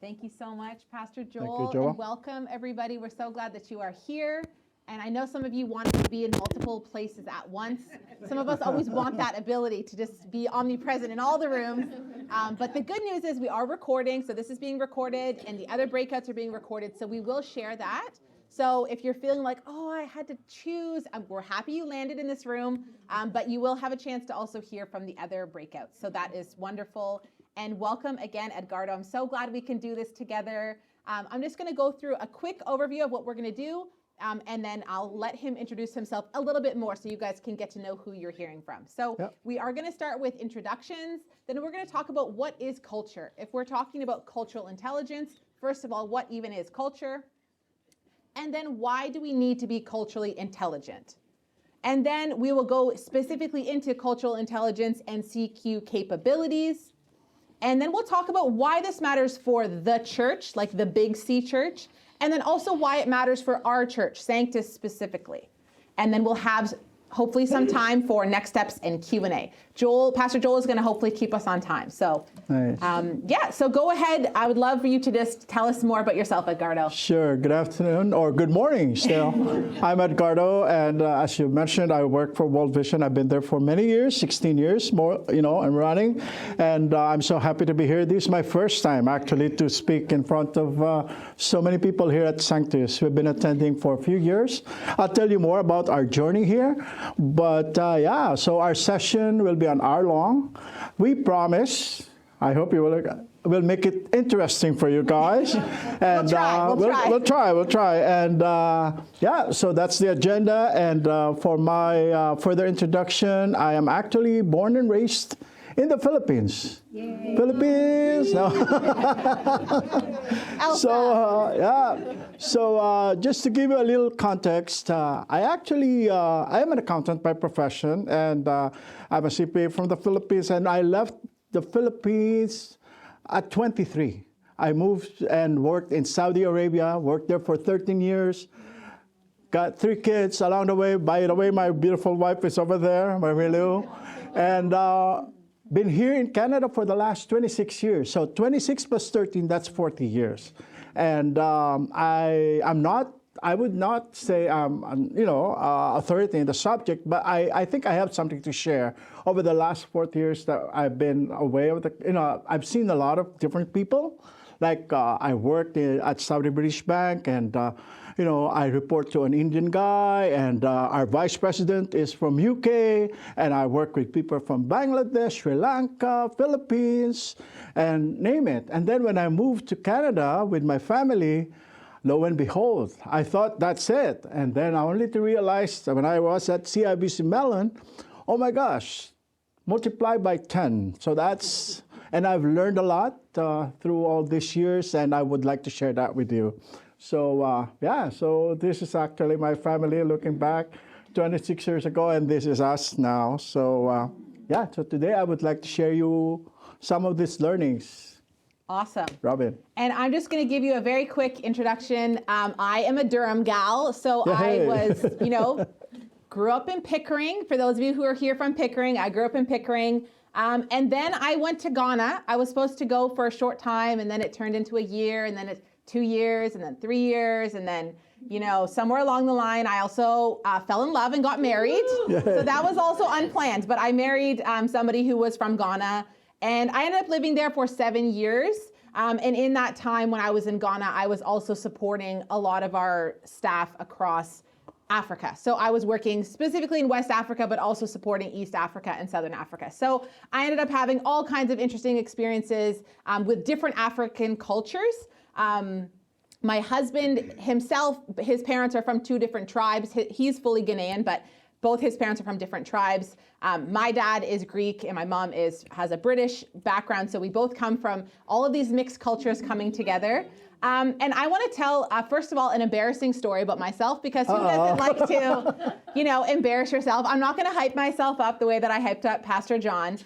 Thank you so much, Pastor Thank Joel. you, Joel. And welcome, everybody. We're so glad that you are here. And I know some of you want to be in multiple places at once. Some of us always want that ability to just be omnipresent in all the rooms. But the good news is we are recording. So this is being recorded and the other breakouts are being recorded. So we will share that. So if you're feeling like, oh, I had to choose, we're happy you landed in this room. But you will have a chance to also hear from the other breakouts. So that is wonderful. And welcome again, Edgardo. I'm so glad we can do this together. I'm just going to go through a quick overview of what we're going to do. And then I'll let him introduce himself a little bit more so you guys can get to know who you're hearing from. So we are going to start with introductions. Then we're going to talk about what is culture. If we're talking about cultural intelligence, first of all, what even is culture? And then why do we need to be culturally intelligent? And then we will go specifically into cultural intelligence and CQ capabilities. And then we'll talk about why this matters for the church, like the big C church. And then also why it matters for our church, Sanctus specifically. And then we'll have hopefully some time for next steps and Q&A. Pastor Joel is going to hopefully keep us on time. So nice. So go ahead. I would love for you to just tell us more about yourself, Edgardo. Good afternoon or good morning still. I'm Edgardo, and as you mentioned, I work for World Vision. I've been there for many years, 16 years more, I'm running. And I'm so happy to be here. This is my first time actually to speak in front of so many people here at Sanctus. We've been attending for a few years. I'll tell you more about our journey here. But so our session will be an hour long. We promise, I hope you will make it interesting for you guys. And We'll try. And so that's the agenda. And for my further introduction, I am actually born and raised in the Philippines. Yay. Philippines. No. So just to give you a little context, I am an accountant by profession, and I'm a CPA from the Philippines, and I left the Philippines at 23. I moved and worked in Saudi Arabia, worked there for 13 years, got 3 kids along the way. By the way, my beautiful wife is over there, Marilu, and been here in Canada for the last 26 years. So 26 plus 13, that's 40 years. And I would not say I'm, authority in the subject, but I think I have something to share. Over the last 40 years that I've been away, I've seen a lot of different people. Like I worked at Saudi British Bank, and I report to an Indian guy, and our vice president is from UK, and I work with people from Bangladesh, Sri Lanka, Philippines, and name it. And then when I moved to Canada with my family, lo and behold, I thought that's it. And then I only to realize that when I was at CIBC Mellon, oh my gosh, multiply by 10. So and I've learned a lot through all these years, and I would like to share that with you. So so this is actually my family looking back 26 years ago, and this is us now. So so today I would like to share you some of these learnings. Awesome. Robin. And I'm just going to give you a very quick introduction. I am a Durham gal, so I was, grew up in Pickering. For those of you who are here from Pickering, I grew up in Pickering. And then I went to Ghana. I was supposed to go for a short time, and then it turned into a year, and then 2 years, and then 3 years, and then, somewhere along the line, I also fell in love and got married. So that was also unplanned. But I married somebody who was from Ghana, and I ended up living there for 7 years. And in that time when I was in Ghana, I was also supporting a lot of our staff across Africa. So I was working specifically in West Africa, but also supporting East Africa and Southern Africa. So I ended up having all kinds of interesting experiences with different African cultures. My husband himself, his parents are from 2 different tribes. He's fully Ghanaian, but both his parents are from different tribes. My dad is Greek and my mom has a British background. So we both come from all of these mixed cultures coming together. And I want to tell, first of all, an embarrassing story about myself, because who doesn't like to, embarrass yourself? I'm not going to hype myself up the way that I hyped up Pastor John.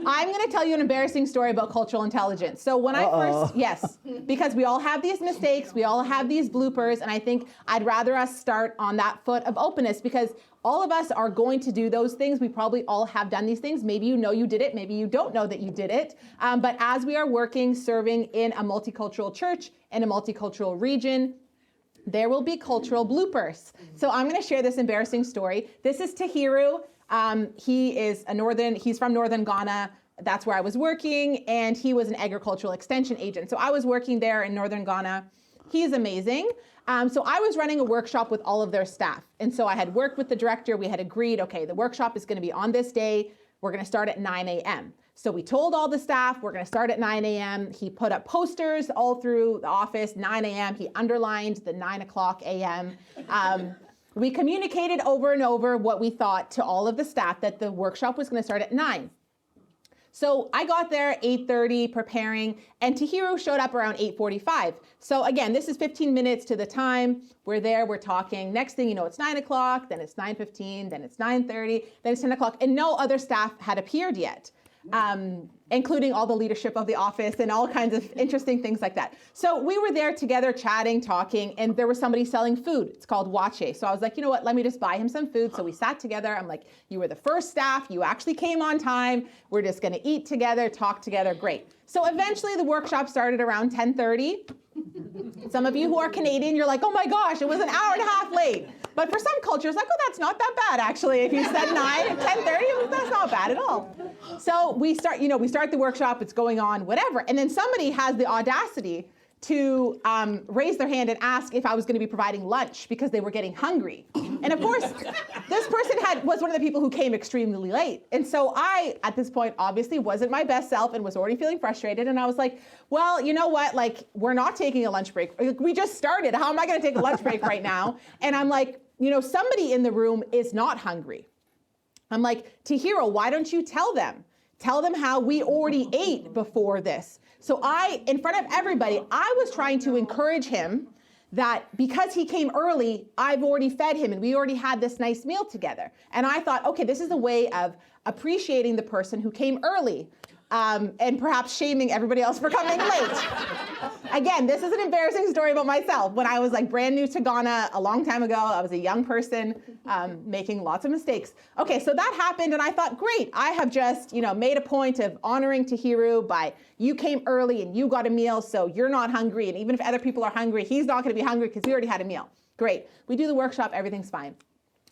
I'm going to tell you an embarrassing story about cultural intelligence. So when I first, yes, because we all have these mistakes, we all have these bloopers, and I think I'd rather us start on that foot of openness, because all of us are going to do those things. We probably all have done these things. Maybe you know you did it. Maybe you don't know that you did it. But as we are working, serving in a multicultural church, in a multicultural region, there will be cultural bloopers. So I'm going to share this embarrassing story. This is Tahiru. He's from northern Ghana. That's where I was working, and he was an agricultural extension agent. So I was working there in northern Ghana. He's amazing. So I was running a workshop with all of their staff. And so I had worked with the director. We had agreed, okay, the workshop is going to be on this day. We're going to start at 9 a.m. So we told all the staff we're going to start at 9 a.m. He put up posters all through the office, 9 a.m. He underlined the 9 o'clock a.m. We communicated over and over what we thought to all of the staff, that the workshop was going to start at 9. So I got there at 8:30 preparing, and Tahiru showed up around 8:45. So again, this is 15 minutes to the time. We're there, we're talking. Next thing you know, it's 9 o'clock, then it's 9:15, then it's 9:30, then it's 10 o'clock, and no other staff had appeared yet. Including all the leadership of the office and all kinds of interesting things like that. So we were there together chatting, talking, and there was somebody selling food. It's called Wache. So I was like, you know what, let me just buy him some food. So we sat together. I'm like, you were the first staff. You actually came on time. We're just going to eat together, talk together. Great. So eventually the workshop started around 10:30. Some of you who are Canadian, you're like, oh my gosh, it was an hour and a half late. But for some cultures, like, oh, that's not that bad, actually. If you said 9 at 10:30, that's not bad at all. So we start the workshop, it's going on, whatever. And then somebody has the audacity to raise their hand and ask if I was going to be providing lunch because they were getting hungry. And of course, this person was one of the people who came extremely late. And so I, at this point, obviously wasn't my best self and was already feeling frustrated. And I was like, well, you know what? Like, we're not taking a lunch break. We just started. How am I going to take a lunch break right now? And I'm like, you know, somebody in the room is not hungry. I'm like, Tahiru, why don't you tell them? Tell them how we already ate before this. So in front of everybody, I was trying to encourage him that because he came early, I've already fed him and we already had this nice meal together. And I thought, okay, this is a way of appreciating the person who came early. And perhaps shaming everybody else for coming late. Again, this is an embarrassing story about myself. When I was like brand new to Ghana a long time ago, I was a young person making lots of mistakes. Okay, so that happened and I thought, great, I have just made a point of honoring Tahiru by you came early and you got a meal, so you're not hungry. And even if other people are hungry, he's not gonna be hungry because he already had a meal. Great, we do the workshop, everything's fine.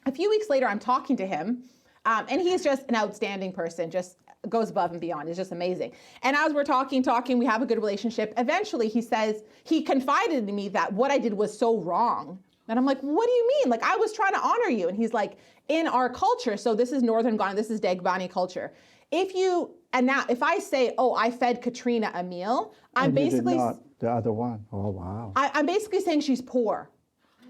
A few weeks later, I'm talking to him and he's just an outstanding person, just goes above and beyond. It's just amazing. And as we're talking, we have a good relationship. Eventually he says, he confided in me that what I did was so wrong. And I'm like, what do you mean? Like, I was trying to honor you. And he's like, in our culture, so this is Northern Ghana, this is Dagbani culture. If I say, oh, I fed Katrina a meal, I'm basically- you did not, the other one. Oh, wow. I'm basically saying she's poor.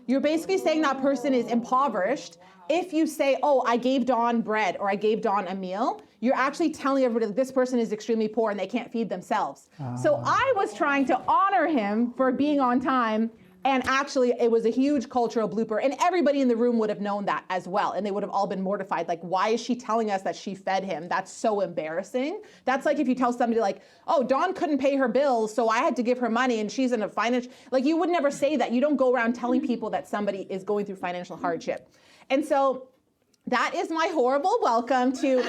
You're basically saying that person is impoverished. If you say, oh, I gave Dawn bread or I gave Dawn a meal, you're actually telling everybody that this person is extremely poor and they can't feed themselves. So I was trying to honor him for being on time, and actually it was a huge cultural blooper, and everybody in the room would have known that as well, and they would have all been mortified. Like, why is she telling us that she fed him? That's so embarrassing. That's like if you tell somebody like, oh, Dawn couldn't pay her bills, so I had to give her money and she's in a financial, like, you would never say that. You don't go around telling people that somebody is going through financial hardship. And so that is my horrible welcome to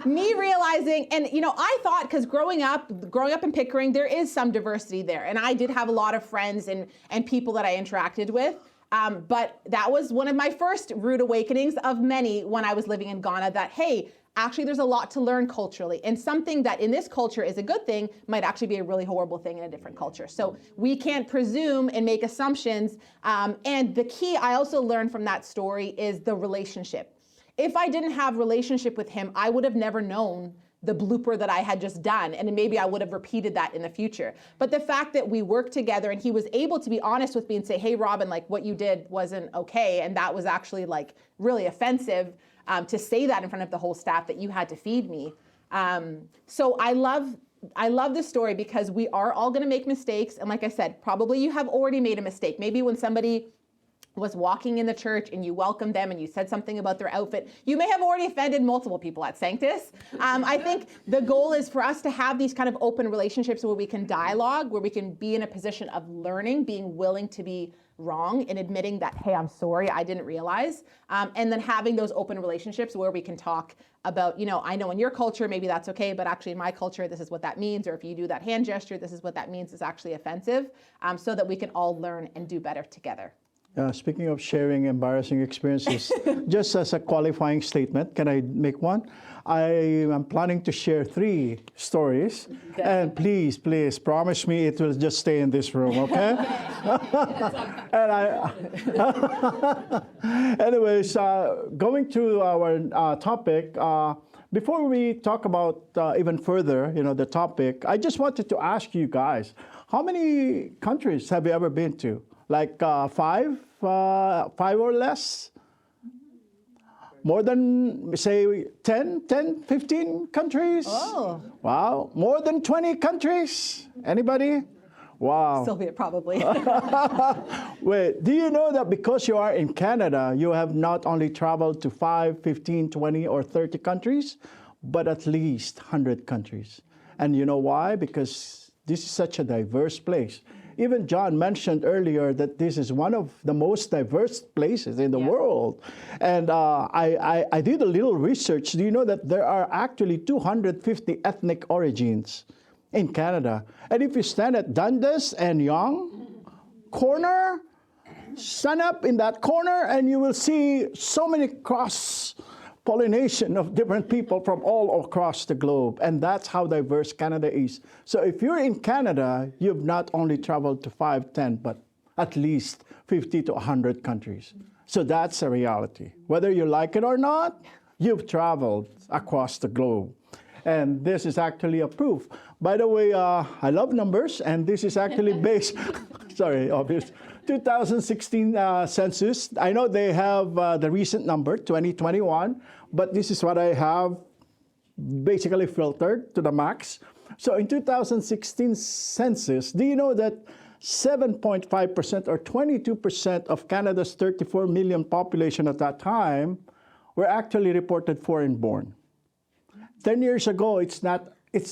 me realizing, and I thought, because growing up in Pickering, there is some diversity there, and I did have a lot of friends and people that I interacted with, but that was one of my first rude awakenings of many when I was living in Ghana, that, hey, actually there's a lot to learn culturally, and something that in this culture is a good thing might actually be a really horrible thing in a different culture. So we can't presume and make assumptions. And the key I also learned from that story is the relationship. If I didn't have relationship with him, I would have never known the blooper that I had just done, and maybe I would have repeated that in the future. But the fact that we worked together and he was able to be honest with me and say, hey, Robin, like, what you did wasn't okay, and that was actually like really offensive, to say that in front of the whole staff, that you had to feed me. So I love this story because we are all gonna make mistakes. And like I said, probably you have already made a mistake. Maybe when somebody was walking in the church and you welcomed them and you said something about their outfit, you may have already offended multiple people at Sanctus. I think the goal is for us to have these kind of open relationships where we can dialogue, where we can be in a position of learning, being willing to be wrong and admitting that, hey, I'm sorry, I didn't realize. And then having those open relationships where we can talk about, I know in your culture, maybe that's okay, but actually in my culture, this is what that means. Or if you do that hand gesture, this is what that means is actually offensive, so that we can all learn and do better together. Speaking of sharing embarrassing experiences, just as a qualifying statement, can I make one? I am planning to share 3 stories. Okay. And please, promise me it will just stay in this room, okay? And anyways, going to our topic, before we talk about even further, the topic, I just wanted to ask you guys, how many countries have you ever been to? Like 5 or less? More than, say, 10, 15 countries? Oh. Wow. More than 20 countries? Anybody? Wow. Sylvia, probably. Wait, do you know that because you are in Canada, you have not only traveled to 5, 15, 20, or 30 countries, but at least 100 countries? And you know why? Because this is such a diverse place. Even John mentioned earlier that this is one of the most diverse places in the world. And I did a little research. Do you know that there are actually 250 ethnic origins in Canada? And if you stand at Dundas and Yonge corner, stand up in that corner and you will see so many cross-pollination of different people from all across the globe. And that's how diverse Canada is. So if you're in Canada, you've not only traveled to 5, 10, but at least 50 to 100 countries. So that's a reality. Whether you like it or not, you've traveled across the globe. And this is actually a proof. By the way, I love numbers, and this is actually based, sorry, obvious, 2016 census. I know they have the recent number, 2021, but this is what I have basically filtered to the max. So in 2016 census, do you know that 7.5% or 22% of Canada's 34 million population at that time were actually reported foreign-born? 10 years ago, it's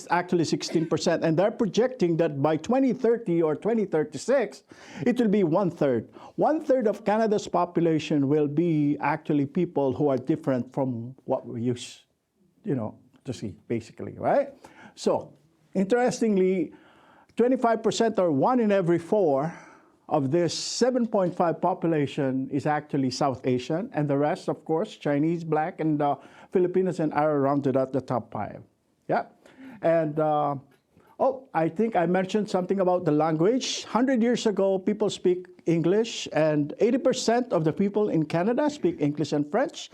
actually 16%, and they're projecting that by 2030 or 2036, it will be 1/3. 1/3 of Canada's population will be actually people who are different from what we used, to see, basically, right? So, interestingly, 25% or 1 in every 4 of this 7.5 population is actually South Asian, and the rest, of course, Chinese, Black, and Filipinos and are rounded out the top 5. Yeah. And, I think I mentioned something about the language. 100 years ago, people speak English, and 80% of the people in Canada speak English and French.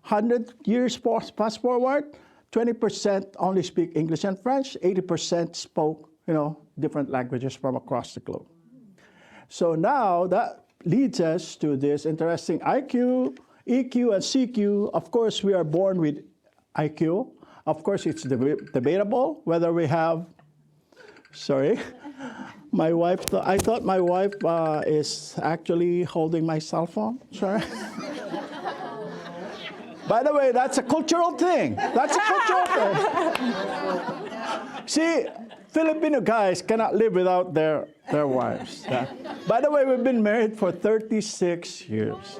100 years fast forward, 20% only speak English and French, 80% spoke, different languages from across the globe. So now that leads us to this interesting IQ, EQ, and CQ. Of course, we are born with IQ. Of course, it's debatable whether we have, sorry, my wife, I thought my wife is actually holding my cell phone, sorry. By the way, that's a cultural thing. That's a cultural thing. See, Filipino guys cannot live without their wives. By the way, we've been married for 36 years.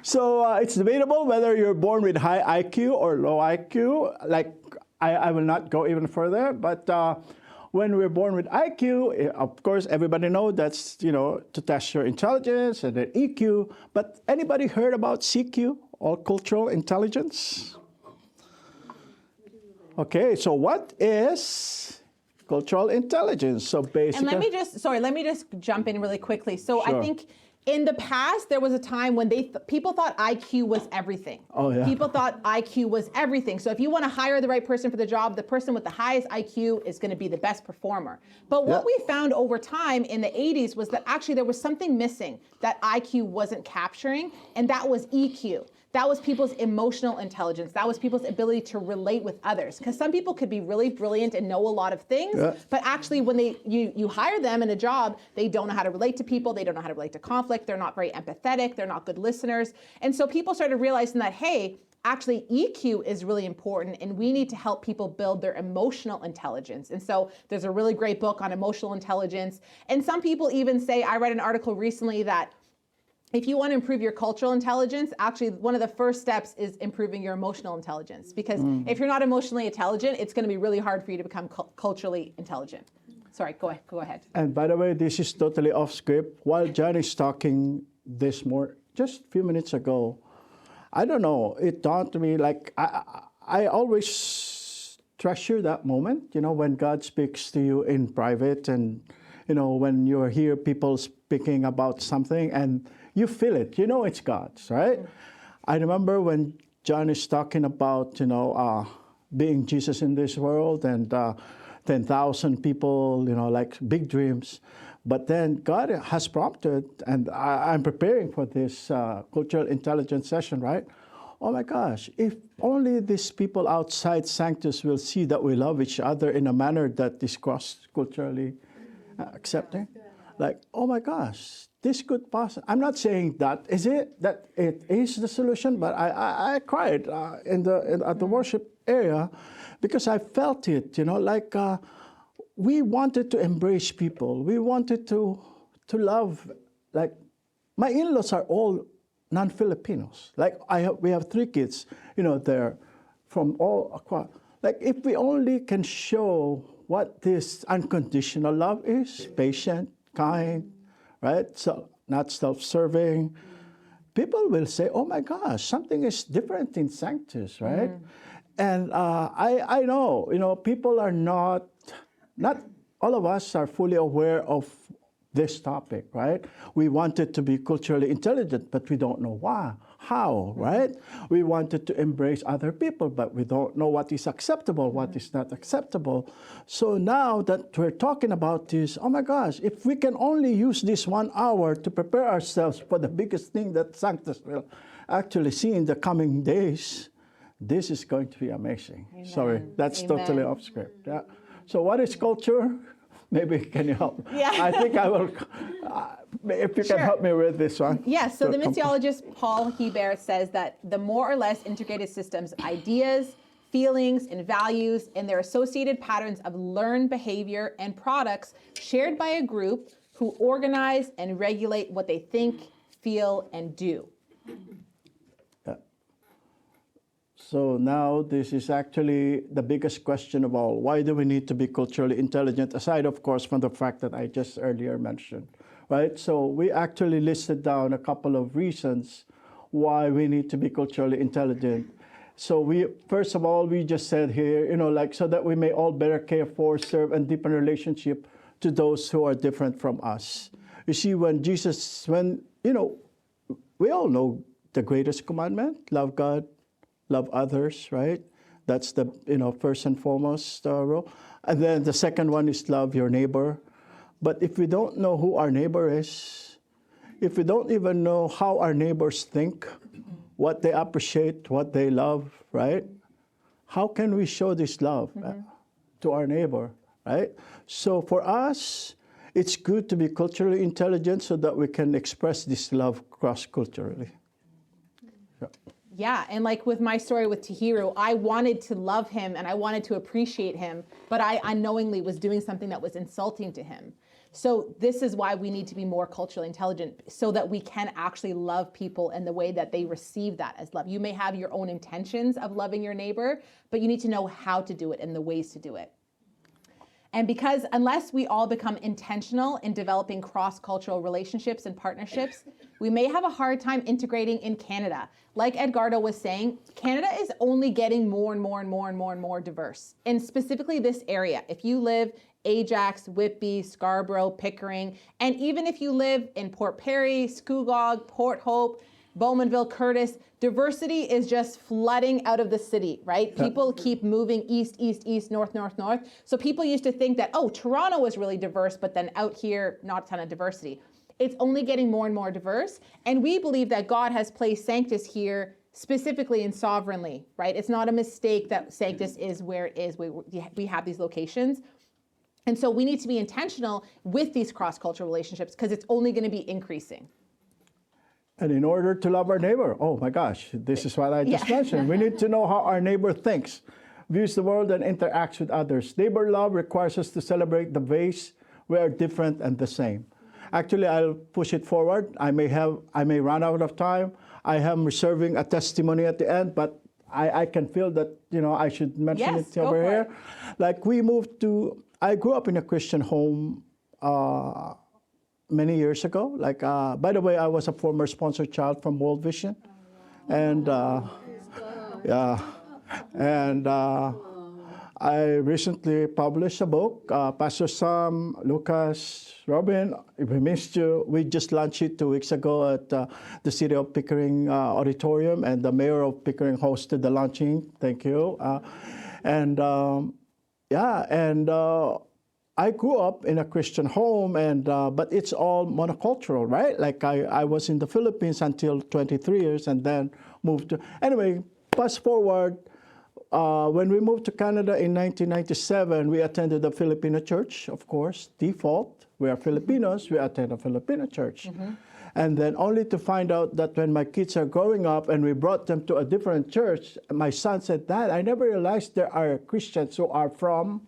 So it's debatable whether you're born with high IQ or low IQ. Like, I will not go even further, but when we're born with IQ, of course, everybody knows that's, to test your intelligence, and then EQ. But anybody heard about CQ, or cultural intelligence? Okay, so what is cultural intelligence? So basically, and let me just jump in really quickly. So Sure. I think in the past, there was a time when people thought IQ was everything. Oh, yeah. People thought IQ was everything. So if you want to hire the right person for the job, the person with the highest IQ is going to be the best performer. But what we found over time in the 80s was that actually there was something missing that IQ wasn't capturing, and that was EQ. That was people's emotional intelligence. That was people's ability to relate with others. Because some people could be really brilliant and know a lot of things, but actually when you hire them in a job, they don't know how to relate to people. They don't know how to relate to conflict. They're not very empathetic. They're not good listeners. And so people started realizing that, hey, actually EQ is really important and we need to help people build their emotional intelligence. And so there's a really great book on emotional intelligence. And some people even say, I read an article recently that if you want to improve your cultural intelligence, actually one of the first steps is improving your emotional intelligence. Because if you're not emotionally intelligent, it's going to be really hard for you to become culturally intelligent. Sorry, go ahead. And by the way, this is totally off script. While John is talking just a few minutes ago, I don't know, it dawned on me, like, I always treasure that moment, when God speaks to you in private and, when you hear people speaking about something and you feel it, it's God's, right? I remember when John is talking about, being Jesus in this world and 10,000 people, like big dreams. But then God has prompted, and I'm preparing for this cultural intelligence session, right? Oh my gosh, if only these people outside Sanctus will see that we love each other in a manner that is cross-culturally accepting. Like, oh my gosh, this could possibly, I'm not saying that it is the solution, but I cried at the worship area because I felt it, we wanted to embrace people. We wanted to love, like, my in-laws are all non-Filipinos. Like, we have 3 kids, they're from all across. Like, if we only can show what this unconditional love is, patient, kind, right? So not self-serving. People will say, oh my gosh, something is different in Sanctus, right? And I know, people are not all of us are fully aware of this topic, right? We wanted to be culturally intelligent, but we don't know why, how, right? We wanted to embrace other people, but we don't know what is acceptable, what is not acceptable. So now that we're talking about this, oh my gosh, if we can only use this 1 hour to prepare ourselves for the biggest thing that Sanctus will actually see in the coming days, this is going to be amazing. Amen. Sorry, that's totally off script. Yeah. So what is culture? Maybe can you help? Yeah. I think I will, if you can help me with this one. Yes, so the missiologist Paul Hebert says that the more or less integrated systems of ideas, feelings, and values, and their associated patterns of learned behavior and products shared by a group who organize and regulate what they think, feel, and do. So now this is actually the biggest question of all. Why do we need to be culturally intelligent, aside, of course, from the fact that I just earlier mentioned, right? So we actually listed down a couple of reasons why we need to be culturally intelligent. So first of all, we just said here, so that we may all better care for, serve, and deepen relationship to those who are different from us. You see, we all know the greatest commandment, love God, love others, right? That's the, first and foremost rule. And then the second one is love your neighbor. But if we don't know who our neighbor is, if we don't even know how our neighbors think, what they appreciate, what they love, right? How can we show this love to our neighbor, right? So for us, it's good to be culturally intelligent so that we can express this love cross-culturally. Yeah. Yeah, and like with my story with Tahiru, I wanted to love him and I wanted to appreciate him, but I unknowingly was doing something that was insulting to him. So this is why we need to be more culturally intelligent so that we can actually love people in the way that they receive that as love. You may have your own intentions of loving your neighbor, but you need to know how to do it and the ways to do it. And because unless we all become intentional in developing cross-cultural relationships and partnerships, we may have a hard time integrating in Canada. Like Edgardo was saying, Canada is only getting more and more and more and more and more diverse. And specifically this area, if you live Ajax, Whitby, Scarborough, Pickering, and even if you live in Port Perry, Scugog, Port Hope, Bowmanville, Curtis, diversity is just flooding out of the city, right? People keep moving east, east, east, north, north, north. So people used to think that, oh, Toronto was really diverse, but then out here, not a ton of diversity. It's only getting more and more diverse. And we believe that God has placed Sanctus here specifically and sovereignly, right? It's not a mistake that Sanctus is where it is. We have these locations. And so we need to be intentional with these cross-cultural relationships because it's only going to be increasing. And in order to love our neighbor, oh my gosh, this is what I just mentioned. We need to know how our neighbor thinks, views the world, and interacts with others. Neighbor love requires us to celebrate the ways we are different and the same. Actually, I'll push it forward. I may run out of time. I am reserving a testimony at the end, but I can feel that, I should mention it over here. Like I grew up in a Christian home many years ago. Like, by the way, I was a former sponsored child from World Vision. And, I recently published a book. Pastor Sam, Lucas, Robin, we missed you. We just launched it 2 weeks ago at the City of Pickering Auditorium, and the Mayor of Pickering hosted the launching. Thank you. I grew up in a Christian home, but it's all monocultural, right? Like I was in the Philippines until 23 years and then moved to... Anyway, fast forward, when we moved to Canada in 1997, we attended a Filipino church, of course, default. We are Filipinos, we attend a Filipino church. Mm-hmm. And then only to find out that when my kids are growing up and we brought them to a different church, my son said, "Dad, I never realized there are Christians who are from..."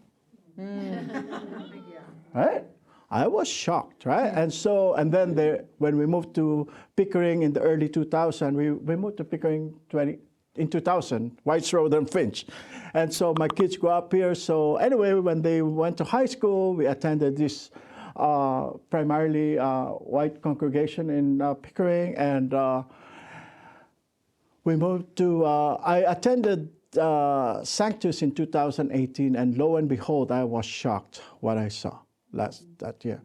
Right? I was shocked, right? And then when we moved to Pickering in the early 2000s, we moved to Pickering in 2000, Whites Road and Finch. And so my kids grew up here. So anyway, when they went to high school, we attended this primarily white congregation in Pickering. And we moved to, I attended Sanctus in 2018, and lo and behold, I was shocked what I saw that year.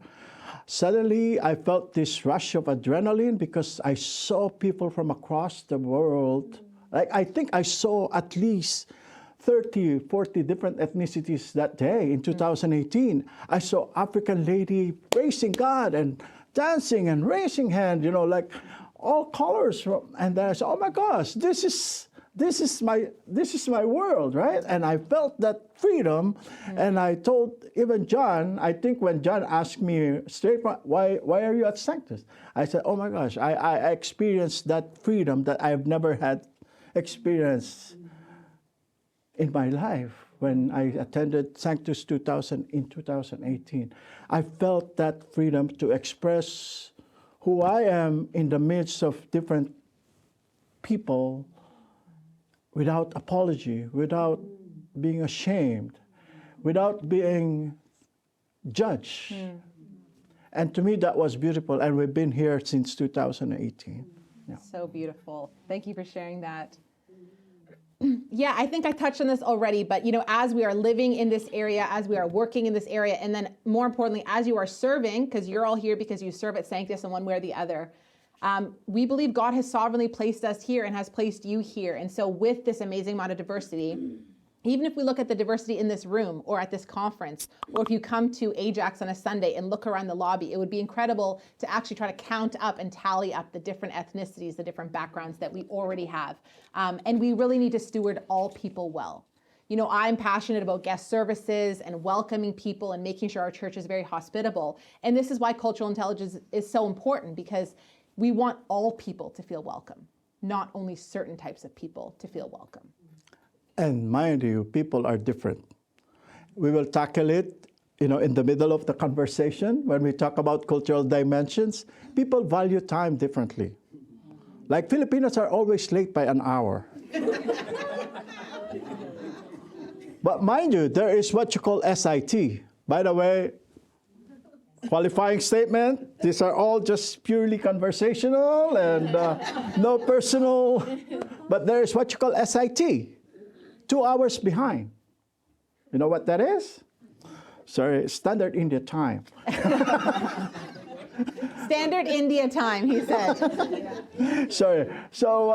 Suddenly, I felt this rush of adrenaline because I saw people from across the world. Like, I think I saw at least 30, 40 different ethnicities that day in 2018. I saw African lady praising God and dancing and raising hand, like all colors. And then I said, oh my gosh, this is my world, right? And I felt that freedom. And I told even John, I think when John asked me straight, why are you at Sanctus? I said, oh my gosh, I experienced that freedom that I've never had experienced in my life when I attended Sanctus in 2018. I felt that freedom to express who I am in the midst of different people without apology, without being ashamed, without being judged. And to me, that was beautiful. And we've been here since 2018. Yeah. So beautiful. Thank you for sharing that. Yeah, I think I touched on this already, but as we are living in this area, as we are working in this area, and then more importantly, as you are serving, because you're all here because you serve at Sanctus in one way or the other, we believe God has sovereignly placed us here and has placed you here. And so with this amazing amount of diversity, even if we look at the diversity in this room or at this conference, or if you come to Ajax on a Sunday and look around the lobby, it would be incredible to actually try to count up and tally up the different ethnicities, the different backgrounds that we already have. And we really need to steward all people well. I'm passionate about guest services and welcoming people and making sure our church is very hospitable. And this is why cultural intelligence is so important, because we want all people to feel welcome, not only certain types of people to feel welcome. And mind you, people are different. We will tackle it, in the middle of the conversation when we talk about cultural dimensions. People value time differently. Like Filipinos are always late by an hour. But mind you, there is what you call SIT. By the way, qualifying statement, these are all just purely conversational and no personal. But there is what you call SIT. 2 hours behind. You know what that is? Sorry, Standard India Time. Standard India Time, he said. Sorry. So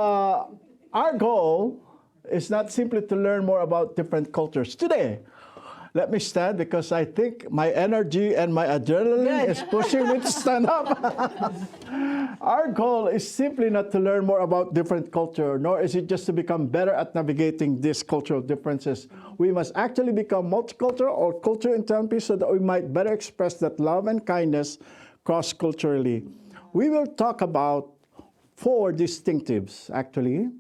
our goal is not simply to learn more about different cultures. Today, let me stand because I think my energy and my adrenaline is pushing me to stand up. Our goal is simply not to learn more about different culture, nor is it just to become better at navigating these cultural differences. We must actually become multicultural or culturally intelligent so that we might better express that love and kindness cross-culturally. We will talk about 4 distinctives, actually,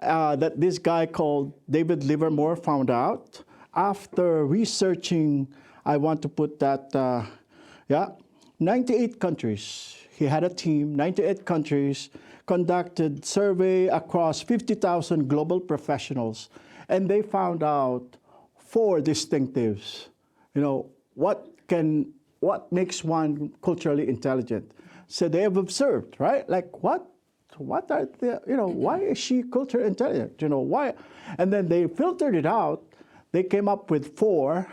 that this guy called David Livermore found out after researching, I want to put that, 98 countries. He had a team, 98 countries, conducted survey across 50,000 global professionals, and they found out 4 distinctives. You know, what makes one culturally intelligent? So they have observed, right? Like what are the, why is she culturally intelligent? Why? And then they filtered it out. They came up with 4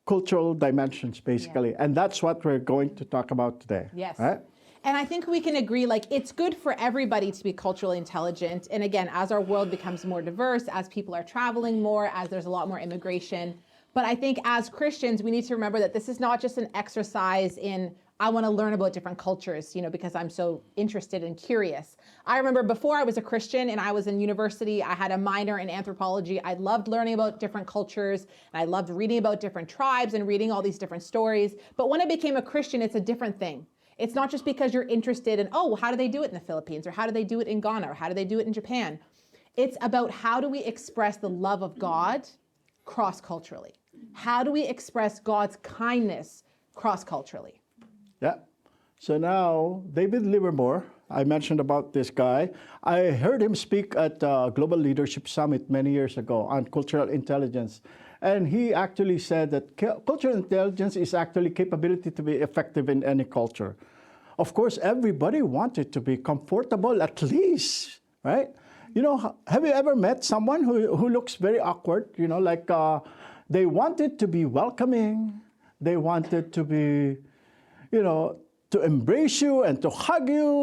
cultural dimensions, basically. And that's what we're going to talk about today. Yes. Right? And I think we can agree, like, it's good for everybody to be culturally intelligent. And again, as our world becomes more diverse, as people are traveling more, as there's a lot more immigration. But I think as Christians, we need to remember that this is not just an exercise in, I want to learn about different cultures, because I'm so interested and curious. I remember before I was a Christian and I was in university, I had a minor in anthropology. I loved learning about different cultures, and I loved reading about different tribes and reading all these different stories. But when I became a Christian, it's a different thing. It's not just because you're interested in, how do they do it in the Philippines? Or how do they do it in Ghana? Or how do they do it in Japan? It's about how do we express the love of God cross-culturally? How do we express God's kindness cross-culturally? Yeah. So now, David Livermore, I mentioned about this guy. I heard him speak at Global Leadership Summit many years ago on cultural intelligence. And he actually said that cultural intelligence is actually capability to be effective in any culture. Of course, everybody wanted to be comfortable at least, right? Have you ever met someone who looks very awkward? They wanted to be welcoming. They wanted to be, to embrace you and to hug you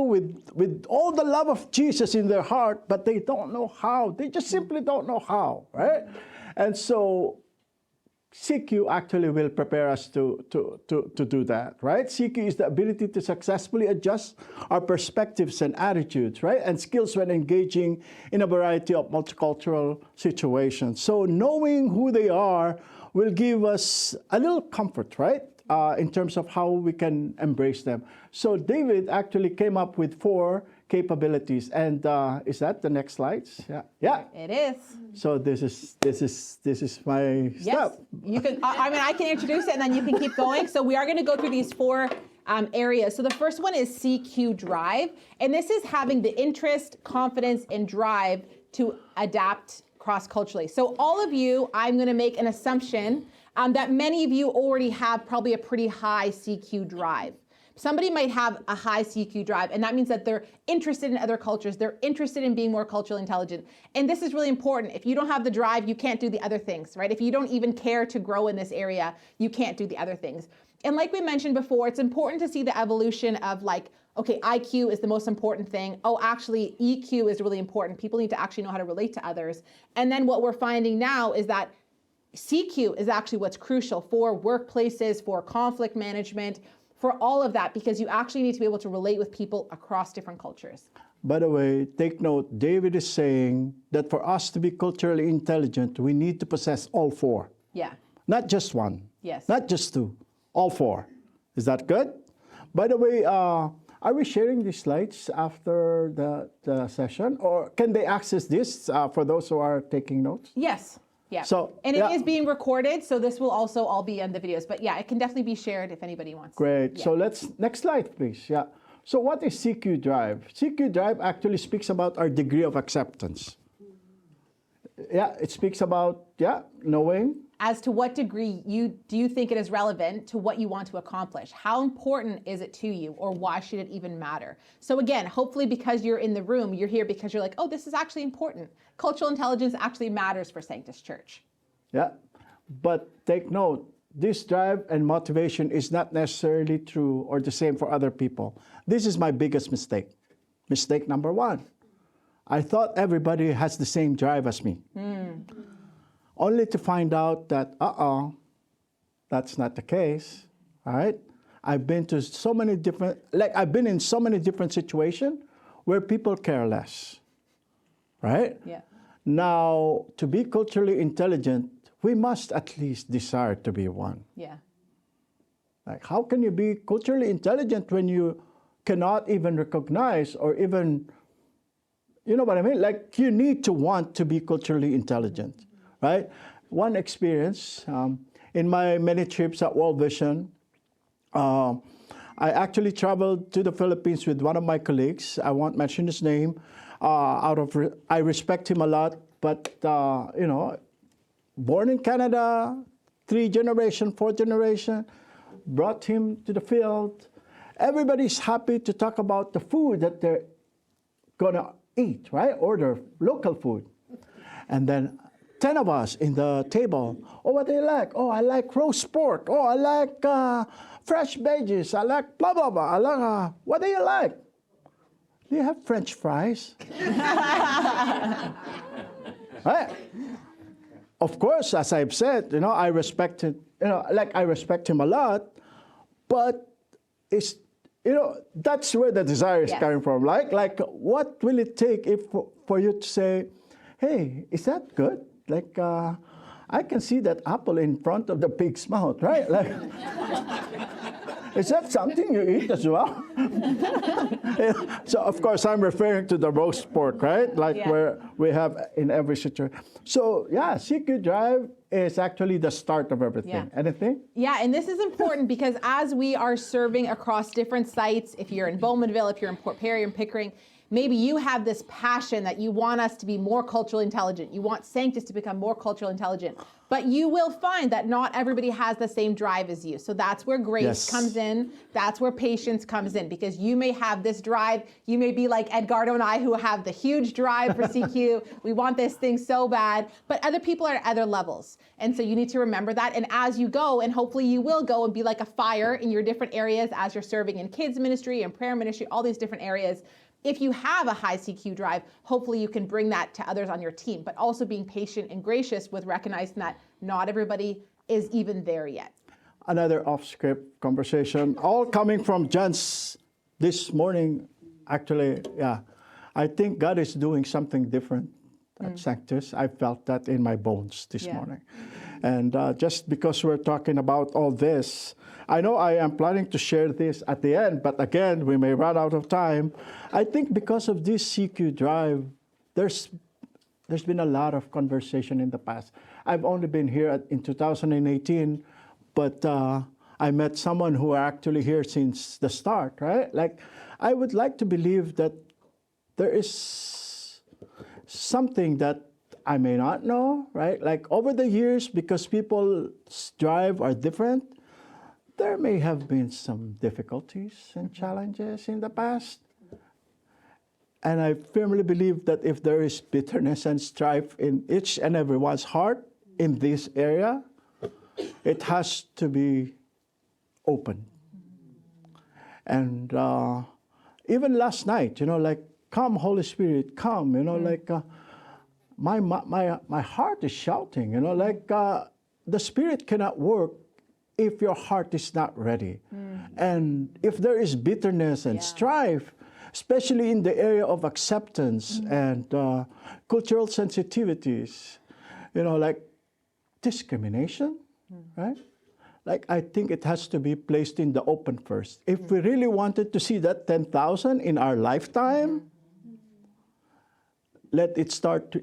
with all the love of Jesus in their heart, but they don't know how. They just simply don't know how, right? And so CQ actually will prepare us to do that, right? CQ is the ability to successfully adjust our perspectives and attitudes, right? And skills when engaging in a variety of multicultural situations. So knowing who they are will give us a little comfort, right? In terms of how we can embrace them. So David actually came up with 4 capabilities, and is that the next slides? Yeah. It is. So this is my stuff. You can. I can introduce it, and then you can keep going. So we are going to go through these 4 areas. So the first one is CQ Drive, and this is having the interest, confidence, and drive to adapt cross-culturally. So all of you, I'm going to make an assumption that many of you already have probably a pretty high CQ drive. Somebody might have a high CQ drive, and that means that they're interested in other cultures. They're interested in being more culturally intelligent. And this is really important. If you don't have the drive, you can't do the other things, right? If you don't even care to grow in this area, you can't do the other things. And like we mentioned before, it's important to see the evolution of okay, IQ is the most important thing. Oh, actually, EQ is really important. People need to actually know how to relate to others. And then what we're finding now is that CQ is actually what's crucial for workplaces, for conflict management, for all of that, because you actually need to be able to relate with people across different cultures. By the way, take note, David is saying that for us to be culturally intelligent, we need to possess all 4. Yeah. Not just 1. Yes. Not just 2, all 4. Is that good? By the way, are we sharing these slides after the session? Or can they access this for those who are taking notes? Yes. Yeah. And it is being recorded, so this will also all be on the videos. But yeah, it can definitely be shared if anybody wants. Great. Yeah. So next slide, please. Yeah. So what is CQ Drive? CQ Drive actually speaks about our degree of acceptance. Yeah, it speaks about, knowing. As to what degree do you think it is relevant to what you want to accomplish? How important is it to you, or why should it even matter? So again, hopefully because you're in the room, you're here because you're like, oh, this is actually important. Cultural intelligence actually matters for Sanctus Church. Yeah, but take note, this drive and motivation is not necessarily true or the same for other people. This is my biggest mistake. Mistake number 1. I thought everybody has the same drive as me. Only to find out that, that's not the case, all right? I've been to so many different, like I've been in so many different situations where people care less, right? Yeah. Now, to be culturally intelligent, we must at least desire to be one. Yeah. Like, how can you be culturally intelligent when you cannot even recognize or even, you know what I mean? Like, you need to want to be culturally intelligent, right? One experience, in my many trips at World Vision, I actually traveled to the Philippines with one of my colleagues. I won't mention his name. I respect him a lot, but, you know, born in Canada, 3 generation, 4 generation, brought him to the field. Everybody's happy to talk about the food that they're gonna eat, right? Order local food. And then 10 of us in the table. Oh, what do you like? Oh, I like roast pork. Oh, I like fresh veggies. I like blah, blah, blah. I like, what do you like? Do you have French fries? Right? Of course, as I've said, you know, I respect it, you know, like I respect him a lot, but it's, you know, that's where the desire is coming from. Like, what will it take for you to say, hey, is that good? Like, I can see that apple in front of the pig's mouth, right? Like, is that something you eat as well? So, of course, I'm referring to the roast pork, right? Like where we have in every situation. So, yeah, CQ Drive is actually the start of everything. Yeah. Anything? Yeah, and this is important because as we are serving across different sites, if you're in Bowmanville, if you're in Port Perry and Pickering, maybe you have this passion that you want us to be more culturally intelligent. You want Sanctus to become more culturally intelligent. But you will find that not everybody has the same drive as you. So that's where grace comes in. That's where patience comes in, because you may have this drive. You may be like Edgardo and I, who have the huge drive for CQ. We want this thing so bad. But other people are at other levels. And so you need to remember that. And as you go, and hopefully you will go and be like a fire in your different areas as you're serving in kids ministry and prayer ministry, all these different areas. If you have a high CQ drive, hopefully you can bring that to others on your team, but also being patient and gracious with recognizing that not everybody is even there yet. Another off-script conversation, all coming from John's this morning. Actually, yeah, I think God is doing something different at Sanctus. I felt that in my bones this morning. And just because we're talking about all this, I know I am planning to share this at the end, but again, we may run out of time. I think because of this CQ Drive, there's been a lot of conversation in the past. I've only been here in 2018, but I met someone who are actually here since the start, right? Like, I would like to believe that there is something that I may not know, right? Like, over the years, because people's drive are different, there may have been some difficulties and challenges in the past. And I firmly believe that if there is bitterness and strife in each and everyone's heart in this area, it has to be open. And even last night, you know, like, come, Holy Spirit, come, you know, like, my heart is shouting, you know, like, the Spirit cannot work if your heart is not ready. And if there is bitterness and strife, especially in the area of acceptance and cultural sensitivities, you know, like discrimination, right? Like, I think it has to be placed in the open first. If we really wanted to see that 10,000 in our lifetime, let it start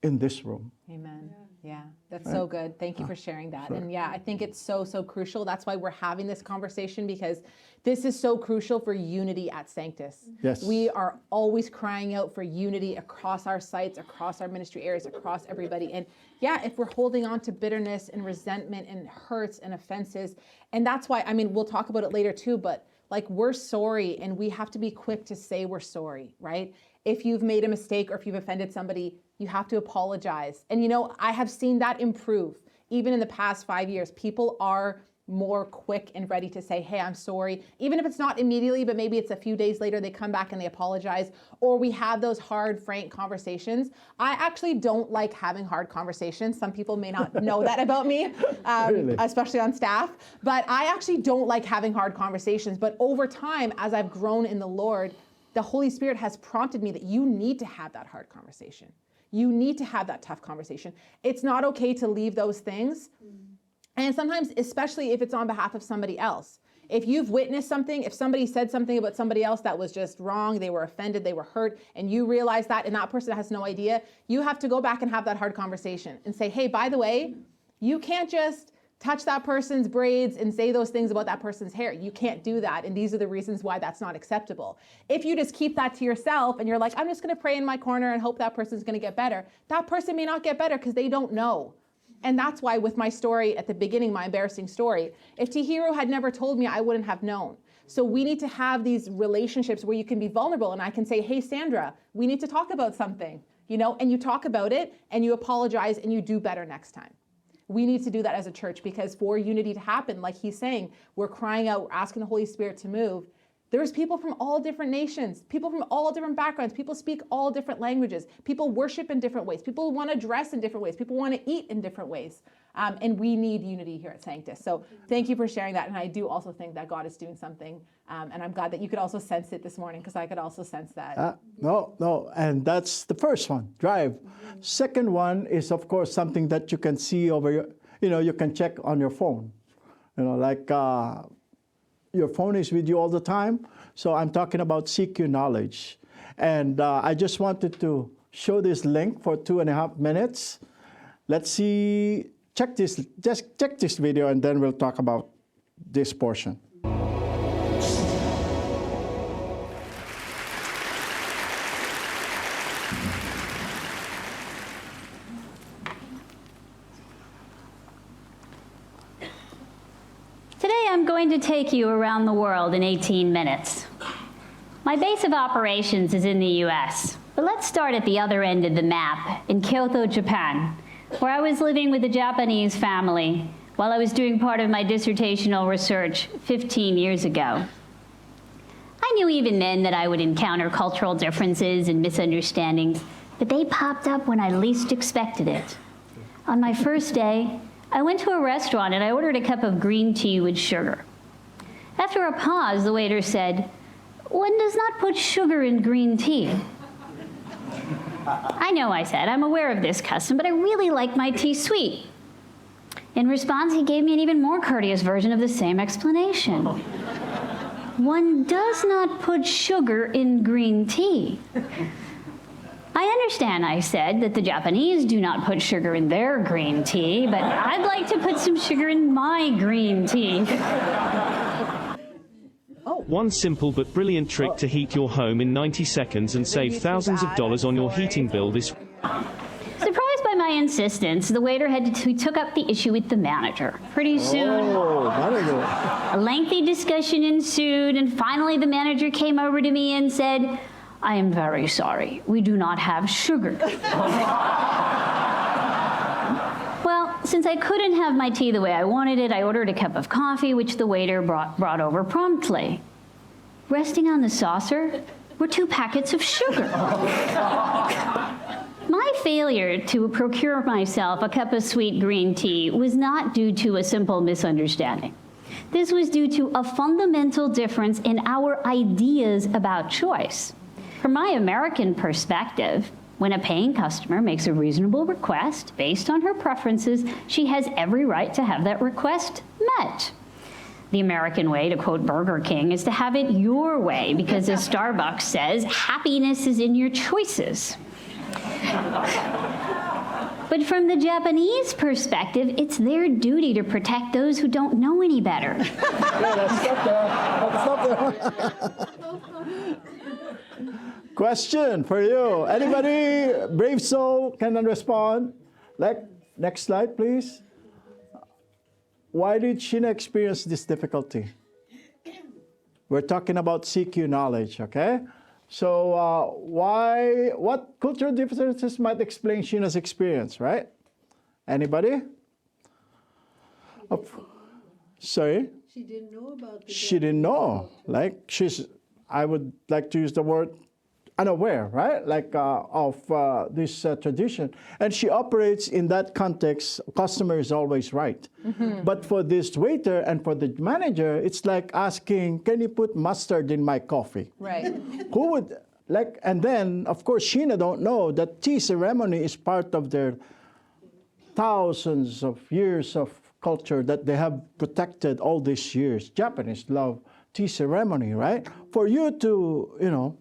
in this room. Amen. Yeah, that's so good. Thank you for sharing that. And yeah, I think it's so, so crucial. That's why we're having this conversation, because this is so crucial for unity at Sanctus. Yes. We are always crying out for unity across our sites, across our ministry areas, across everybody. And yeah, if we're holding on to bitterness and resentment and hurts and offenses, and that's why, I mean, we'll talk about it later too, but like, we're sorry, and we have to be quick to say we're sorry, right? If you've made a mistake or if you've offended somebody, you have to apologize. And you know, I have seen that improve. Even in the past 5 years, people are more quick and ready to say, hey, I'm sorry. Even if it's not immediately, but maybe it's a few days later, they come back and they apologize, or we have those hard, frank conversations. I actually don't like having hard conversations. Some people may not know that about me, Really? especially on staff, but I actually don't like having hard conversations. But over time, as I've grown in the Lord, the Holy Spirit has prompted me that you need to have that hard conversation. You need to have that tough conversation. It's not okay to leave those things. And sometimes, especially if it's on behalf of somebody else, if you've witnessed something, if somebody said something about somebody else that was just wrong, they were offended, they were hurt, and you realize that, and that person has no idea, you have to go back and have that hard conversation and say, hey, by the way, you can't just touch that person's braids and say those things about that person's hair. You can't do that. And these are the reasons why that's not acceptable. If you just keep that to yourself and you're like, I'm just going to pray in my corner and hope that person's going to get better, that person may not get better because they don't know. And that's why with my story at the beginning, my embarrassing story, if Chihiro had never told me, I wouldn't have known. So we need to have these relationships where you can be vulnerable and I can say, hey, Sandra, we need to talk about something, and you talk about it and you apologize and you do better next time. We need to do that as a church because for unity to happen, like he's saying, we're crying out, we're asking the Holy Spirit to move. There's people from all different nations, people from all different backgrounds, people speak all different languages, people worship in different ways, people want to dress in different ways, people want to eat in different ways. And we need unity here at Sanctus. So thank you for sharing that. And I do also think that God is doing something. And I'm glad that you could also sense it this morning because I could also sense that. No. And that's the first one, drive. Second one is, of course, something that you can see over you can check on your phone. Your phone is with you all the time. So I'm talking about CQ knowledge. And I just wanted to show this link for 2.5 minutes. Let's see, just check this video and then we'll talk about this portion. I'm going to take you around the world in 18 minutes. My base of operations is in the US, but let's start at the other end of the map, in Kyoto, Japan, where I was living with a Japanese family while I was doing part of my dissertational research 15 years ago. I knew even then that I would encounter cultural differences and misunderstandings, but they popped up when I least expected it. On my first day, I went to a restaurant and I ordered a cup of green tea with sugar. After a pause, the waiter said, "One does not put sugar in green tea." "I know," I said, "I'm aware of this custom, but I really like my tea sweet." In response, he gave me an even more courteous version of the same explanation. "One does not put sugar in green tea." "I understand," I said, "that the Japanese do not put sugar in their green tea, but I'd like to put some sugar in my green tea." One simple but brilliant trick to heat your home in 90 seconds and save thousands of dollars on your heating bill this. Surprised by my insistence, the waiter he took up the issue with the manager. Pretty soon, a lengthy discussion ensued, and finally the manager came over to me and said, "I am very sorry, we do not have sugar." Well, since I couldn't have my tea the way I wanted it, I ordered a cup of coffee, which the waiter brought over promptly. Resting on the saucer were 2 packets of sugar. My failure to procure myself a cup of sweet green tea was not due to a simple misunderstanding. This was due to a fundamental difference in our ideas about choice. From my American perspective, when a paying customer makes a reasonable request based on her preferences, she has every right to have that request met. The American way, to quote Burger King, is to have it your way because, as Starbucks says, happiness is in your choices. But from the Japanese perspective, it's their duty to protect those who don't know any better. Question for you. Anybody, brave soul, can respond? Next slide, please. Why did Sheena experience this difficulty? We're talking about CQ knowledge, okay? So what cultural differences might explain Sheena's experience, right? Anybody? Sorry? She didn't know about the She didn't know. Like I would like to use the word unaware, right? Like of this tradition. And she operates in that context, customer is always right. But for this waiter and for the manager, it's like asking, can you put mustard in my coffee? Right. Who would, like, and then, of course, Sheena don't know that tea ceremony is part of their thousands of years of culture that they have protected all these years. Japanese love tea ceremony, right? For you to,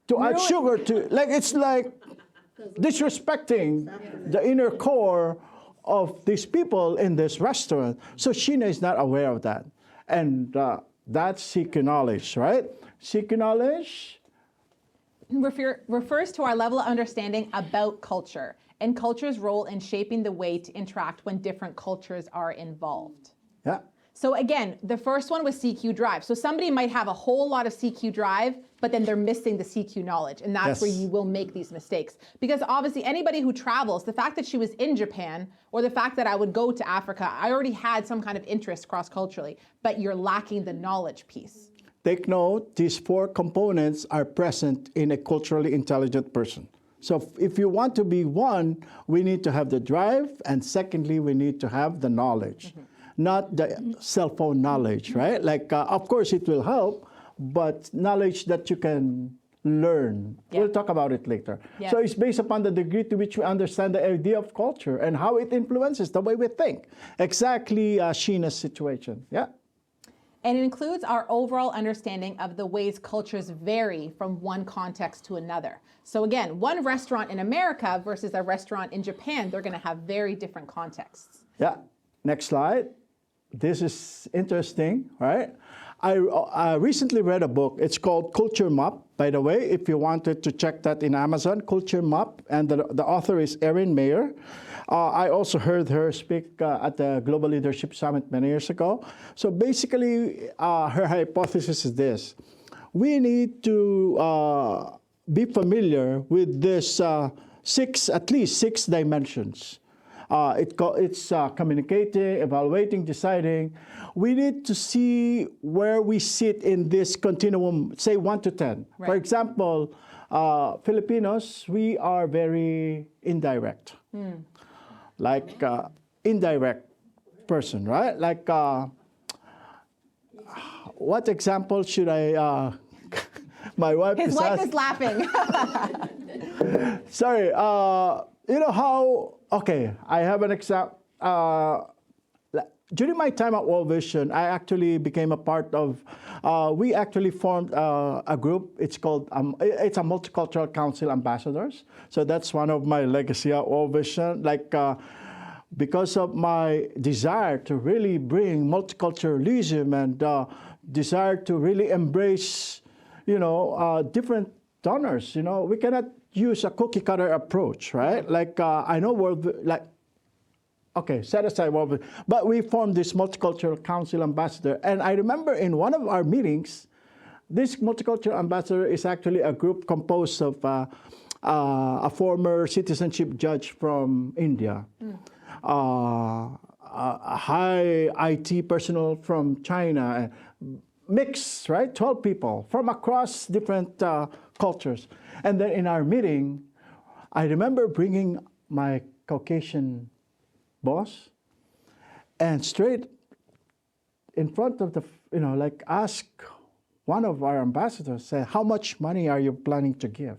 to add sugar to, like, it's like disrespecting the inner core of these people in this restaurant. So Sheena is not aware of that. And that's seeking knowledge, right? Seeking knowledge refers to our level of understanding about culture and culture's role in shaping the way to interact when different cultures are involved. Yeah. So again, the first one was CQ drive. So somebody might have a whole lot of CQ drive, but then they're missing the CQ knowledge. And that's where you will make these mistakes. Because obviously anybody who travels, the fact that she was in Japan or the fact that I would go to Africa, I already had some kind of interest cross-culturally, but you're lacking the knowledge piece. Take note, these 4 components are present in a culturally intelligent person. So if you want to be one, we need to have the drive, and secondly, we need to have the knowledge, not the cell phone knowledge, right? Like, of course, it will help, but knowledge that you can learn. Yeah. We'll talk about it later. Yeah. So it's based upon the degree to which we understand the idea of culture and how it influences the way we think. Exactly Sheena's situation, yeah? And it includes our overall understanding of the ways cultures vary from one context to another. So again, one restaurant in America versus a restaurant in Japan, they're going to have very different contexts. Yeah. Next slide. This is interesting, right? I recently read a book. It's called Culture Map, by the way, if you wanted to check that in Amazon, Culture Map, and the author is Erin Mayer. I also heard her speak at the Global Leadership Summit many years ago. So basically, her hypothesis is this. We need to be familiar with this at least six dimensions. It's communicating, evaluating, deciding. We need to see where we sit in this continuum, say 1 to 10. Right. For example, Filipinos, we are very indirect. Like indirect person, right? Like, what example should I, my wife His is wife is laughing. Sorry, you know how, okay, I have an example. During my time at World Vision, I actually became a part of, we actually formed a group. It's called, it's a Multicultural Council Ambassadors. So that's one of my legacy at World Vision. Like, because of my desire to really bring multiculturalism and desire to really embrace, you know, different donors, you know, we cannot use a cookie cutter approach, right? Like, I know okay, set aside World, but we formed this Multicultural Council Ambassador. And I remember in one of our meetings, this Multicultural Ambassador is actually a group composed of a former citizenship judge from India, a high IT personnel from China, mixed, right? 12 people from across different cultures. And then in our meeting, I remember bringing my Caucasian boss and straight in front of the, you know, like ask one of our ambassadors, say, how much money are you planning to give?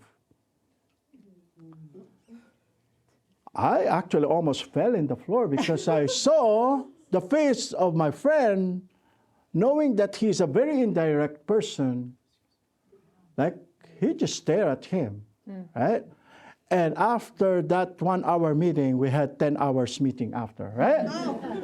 I actually almost fell in the floor because I saw the face of my friend, knowing that he's a very indirect person, like he just stared at him, right? And after that 1 hour meeting, we had 10 hours meeting after, right?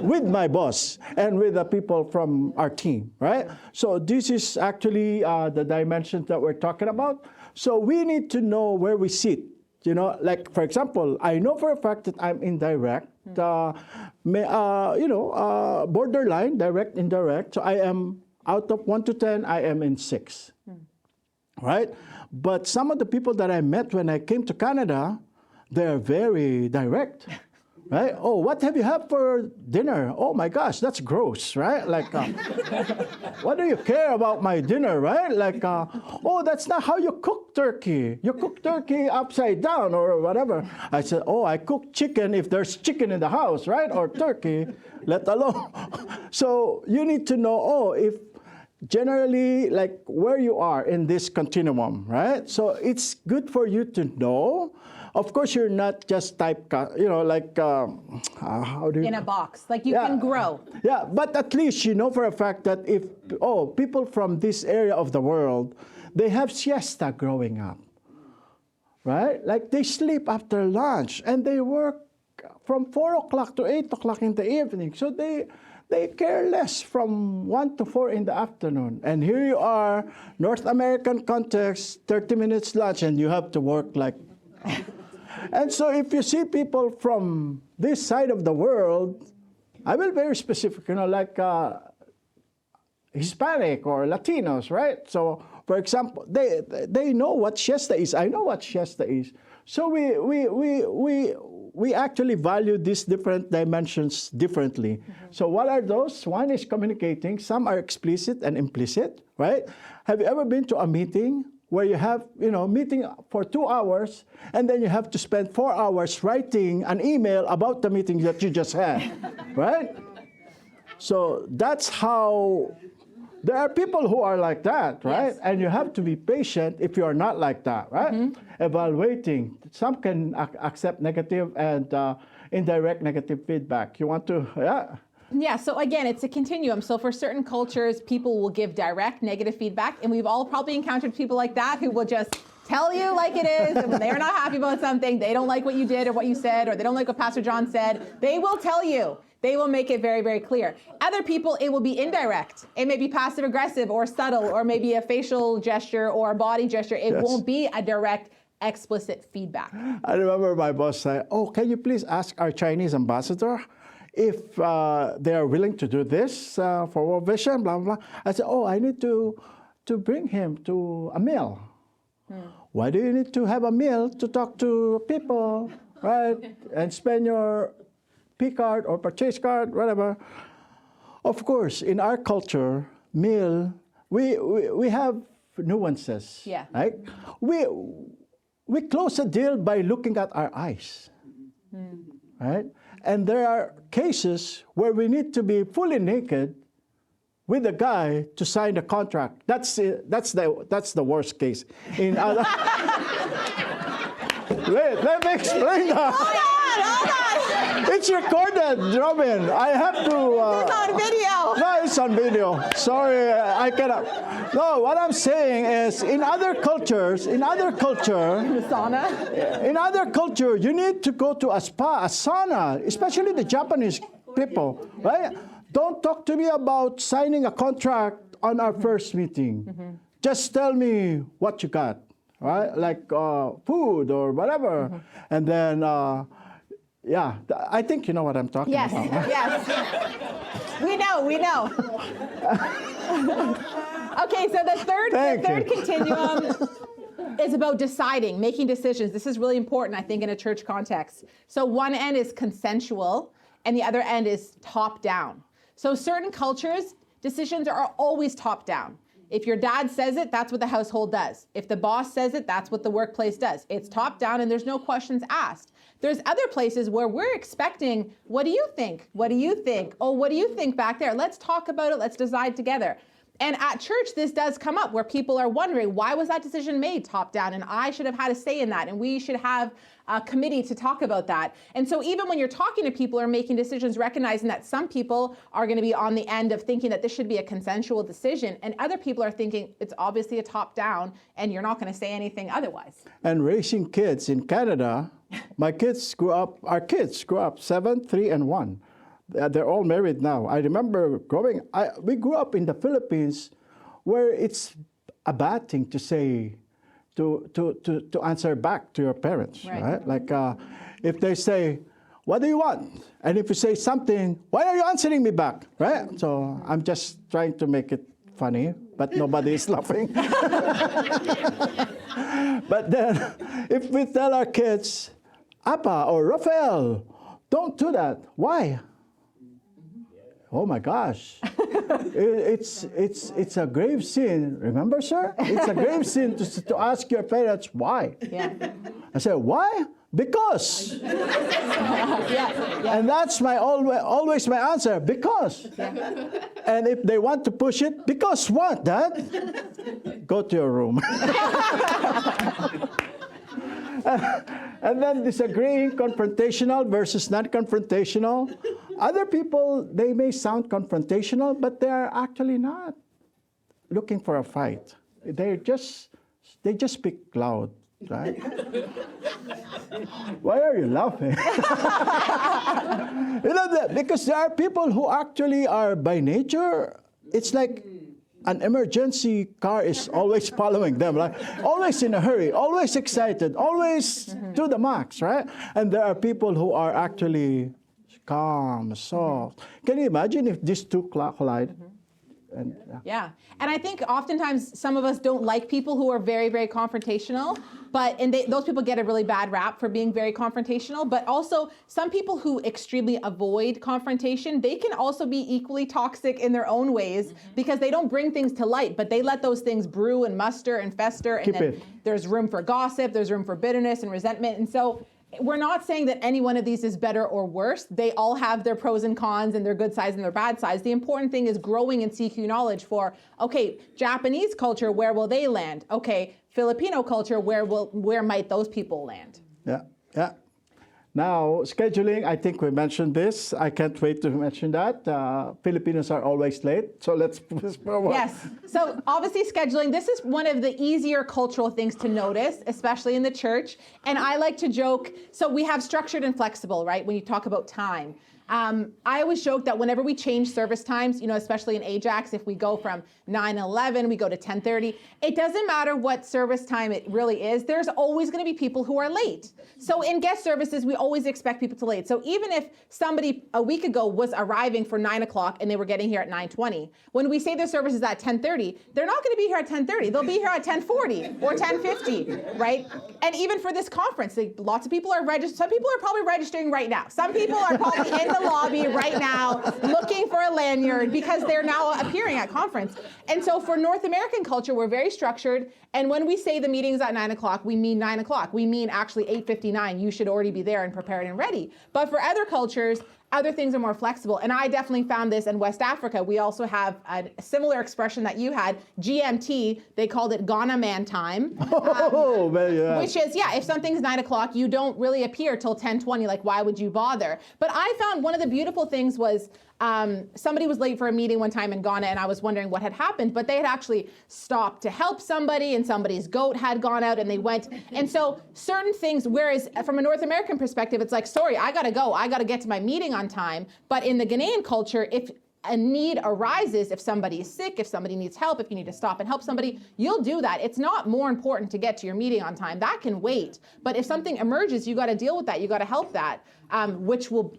With my boss and with the people from our team, right? So this is actually the dimensions that we're talking about. So we need to know where we sit. You know, like, for example, I know for a fact that I'm indirect, borderline, direct, indirect. So I am, out of 1 to 10, I am in 6, right? But some of the people that I met when I came to Canada, they're very direct. right? Oh, what have you had for dinner? Oh my gosh, that's gross, right? Like, what do you care about my dinner, right? Like, oh, that's not how you cook turkey. You cook turkey upside down or whatever. I said, oh, I cook chicken if there's chicken in the house, right? Or turkey, let alone. So you need to know, oh, if generally, like where you are in this continuum, right? So it's good for you to know. Of course, you're not just typecast, like, how do you... In a box, like you can grow. Yeah, but at least you know for a fact that if, people from this area of the world, they have siesta growing up, right? Like they sleep after lunch and they work from 4 o'clock to 8 o'clock in the evening. So they care less from 1 to 4 in the afternoon. And here you are, North American context, 30 minutes lunch, and you have to work like... And so if you see people from this side of the world, I will be very specific, like Hispanic or Latinos, right? So, for example, they know what siesta is. I know what siesta is. So we actually value these different dimensions differently. Mm-hmm. So what are those? One is communicating. Some are explicit and implicit, right? Have you ever been to a meeting where you have, meeting for 2 hours, and then you have to spend 4 hours writing an email about the meeting that you just had, right? So that's how, there are people who are like that, right? Yes. And you have to be patient if you are not like that, right? Mm-hmm. Evaluating. Some can accept negative and indirect negative feedback. You want to, yeah? Yeah, so again, it's a continuum. So for certain cultures, people will give direct negative feedback, and we've all probably encountered people like that who will just tell you like it is, and when they are not happy about something, they don't like what you did or what you said, or they don't like what Pastor John said, they will tell you. They will make it very, very clear. Other people, it will be indirect. It may be passive aggressive or subtle, or maybe a facial gesture or a body gesture. It won't be a direct, explicit feedback. I remember my boss saying, oh, can you please ask our Chinese ambassador if they are willing to do this for World Vision, blah, blah, blah. I said, oh, I need to bring him to a meal. Why do you need to have a meal to talk to people, right? And spend your P card or purchase card, whatever. Of course, in our culture, meal, we have nuances. Yeah. Right? We close a deal by looking at our eyes. Right? And there are cases where we need to be fully naked with a guy to sign the contract. That's the worst case. In other, wait, let me explain that. Hold on. It's recorded, Robin. I have to. It's on video. No, it's on video. Sorry, I cannot. No, what I'm saying is, in other culture, The sauna. in other culture, you need to go to a spa, a sauna, especially the Japanese people, right? Don't talk to me about signing a contract on our first meeting. Just tell me what you got, right? Like food or whatever. And then, yeah, I think you know what I'm talking about. Right? Yes. We know. Okay, so the third continuum is about deciding, making decisions. This is really important, I think, in a church context. So one end is consensual, and the other end is top-down. So certain cultures, decisions are always top-down. If your dad says it, that's what the household does. If the boss says it, that's what the workplace does. It's top-down, and there's no questions asked. There's other places where we're expecting, what do you think? What do you think? Oh, what do you think back there? Let's talk about it. Let's decide together. And at church, this does come up where people are wondering, why was that decision made top down? And I should have had a say in that. And we should have a committee to talk about that. And so even when you're talking to people or making decisions, recognizing that some people are going to be on the end of thinking that this should be a consensual decision, and other people are thinking it's obviously a top down and you're not going to say anything otherwise. And raising kids in Canada, our kids grew up 7, 3, and 1. They're all married now. I remember we grew up in the Philippines where it's a bad thing to say, to answer back to your parents, right? Like if they say, what do you want? And if you say something, why are you answering me back, right? So I'm just trying to make it funny, but nobody is laughing. But then if we tell our kids, Apa or Rafael, don't do that. Why? Oh my gosh. It's a grave sin. Remember, sir? It's a grave sin to ask your parents why. Yeah. I said, why? Because. And that's my always my answer. Because. And if they want to push it, because what, Dad? Go to your room. And then disagreeing, confrontational versus non-confrontational. Other people, they may sound confrontational, but they are actually not looking for a fight. They just speak loud, right? Why are you laughing? Because there are people who actually are by nature, it's like an emergency car is always following them, right? Always in a hurry, always excited, always to the max, right? And there are people who are actually calm, soft. Can you imagine if these two collide? And, Yeah, and I think oftentimes some of us don't like people who are very, very confrontational, those people get a really bad rap for being very confrontational, but also some people who extremely avoid confrontation, they can also be equally toxic in their own ways because they don't bring things to light, but they let those things brew and muster and fester, and then there's room for gossip, there's room for bitterness and resentment, and so we're not saying that any one of these is better or worse. They all have their pros and cons and their good sides and their bad sides. The important thing is growing in CQ knowledge for, okay, Japanese culture, where will they land? Okay, Filipino culture, where might those people land? Yeah. Now, scheduling, I think we mentioned this. I can't wait to mention that. Filipinos are always late, so let's push forward. Yes, so obviously scheduling, this is one of the easier cultural things to notice, especially in the church. And I like to joke, so we have structured and flexible, right, when you talk about time. I always joke that whenever we change service times, especially in Ajax, if we go from 9:11, we go to 10:30, it doesn't matter what service time it really is, there's always going to be people who are late. So in guest services, we always expect people to late. So even if somebody a week ago was arriving for 9 o'clock and they were getting here at 9:20, when we say the service is at 10:30, they're not going to be here at 10:30. They'll be here at 10:40 or 10:50, right? And even for this conference, lots of people are registered. Some people are probably registering right now. Some people are probably in the lobby right now looking for a lanyard because they're now appearing at conference. And so for North American culture, we're very structured. And when we say the meeting's at 9 o'clock, we mean 9 o'clock. We mean actually 8:59. You should already be there and prepared and ready. But for other cultures, other things are more flexible. And I definitely found this in West Africa. We also have a similar expression that you had, GMT. They called it Ghana Man time. Which is, if something's 9 o'clock, you don't really appear till 10:20. Like, why would you bother? But I found one of the beautiful things was somebody was late for a meeting one time in Ghana, and I was wondering what had happened, but they had actually stopped to help somebody, and somebody's goat had gone out, and they went. And so certain things, whereas from a North American perspective, it's like, sorry, I gotta go. I gotta get to my meeting on time. But in the Ghanaian culture, if a need arises, if somebody is sick, if somebody needs help, if you need to stop and help somebody, you'll do that. It's not more important to get to your meeting on time. That can wait. But if something emerges, you gotta deal with that. You gotta help that, which will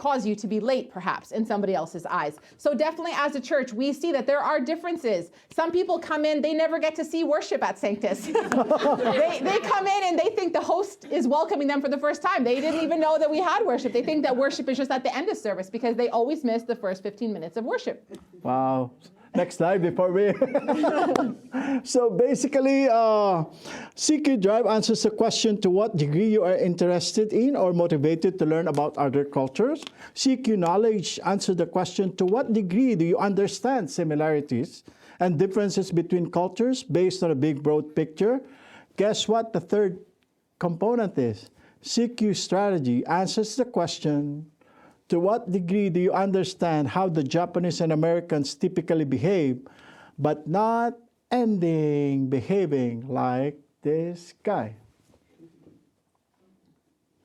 cause you to be late, perhaps, in somebody else's eyes. So definitely as a church, we see that there are differences. Some people come in, they never get to see worship at Sanctus. they come in and they think the host is welcoming them for the first time. They didn't even know that we had worship. They think that worship is just at the end of service because they always miss the first 15 minutes of worship. Wow. Next slide before we... So basically, CQ Drive answers the question to what degree you are interested in or motivated to learn about other cultures. CQ Knowledge answers the question to what degree do you understand similarities and differences between cultures based on a big, broad picture. Guess what the third component is? CQ Strategy answers the question, to what degree do you understand how the Japanese and Americans typically behave, but not behaving like this guy?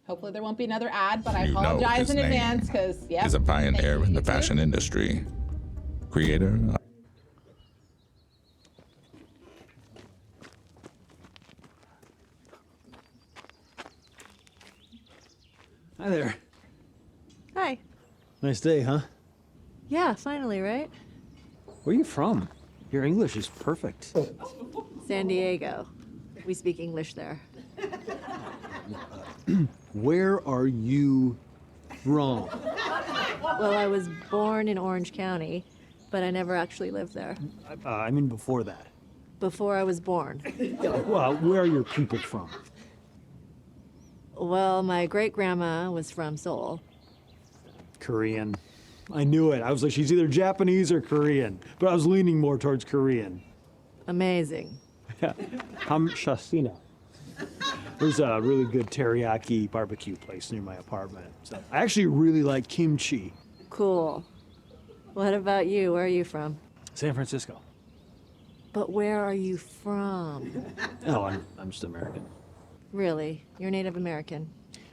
Hopefully there won't be another ad, but I apologize in advance because, He's a pioneer in the fashion industry. Creator. Hi there. Hi. Nice day, huh? Yeah, finally, right? Where are you from? Your English is perfect. San Diego. We speak English there. Where are you Wrong. Well, I was born in Orange County, but I never actually lived there. I mean before that. Before I was born. Well, where are your people from? Well, my great-grandma was from Seoul. Korean. I knew it. I was like, she's either Japanese or Korean, but I was leaning more towards Korean. Amazing. Hamshasina. There's a really good teriyaki barbecue place near my apartment. So I actually really like kimchi. Cool. What about you? Where are you from? San Francisco. But where are you from? Oh, I'm just American. Really? You're Native American?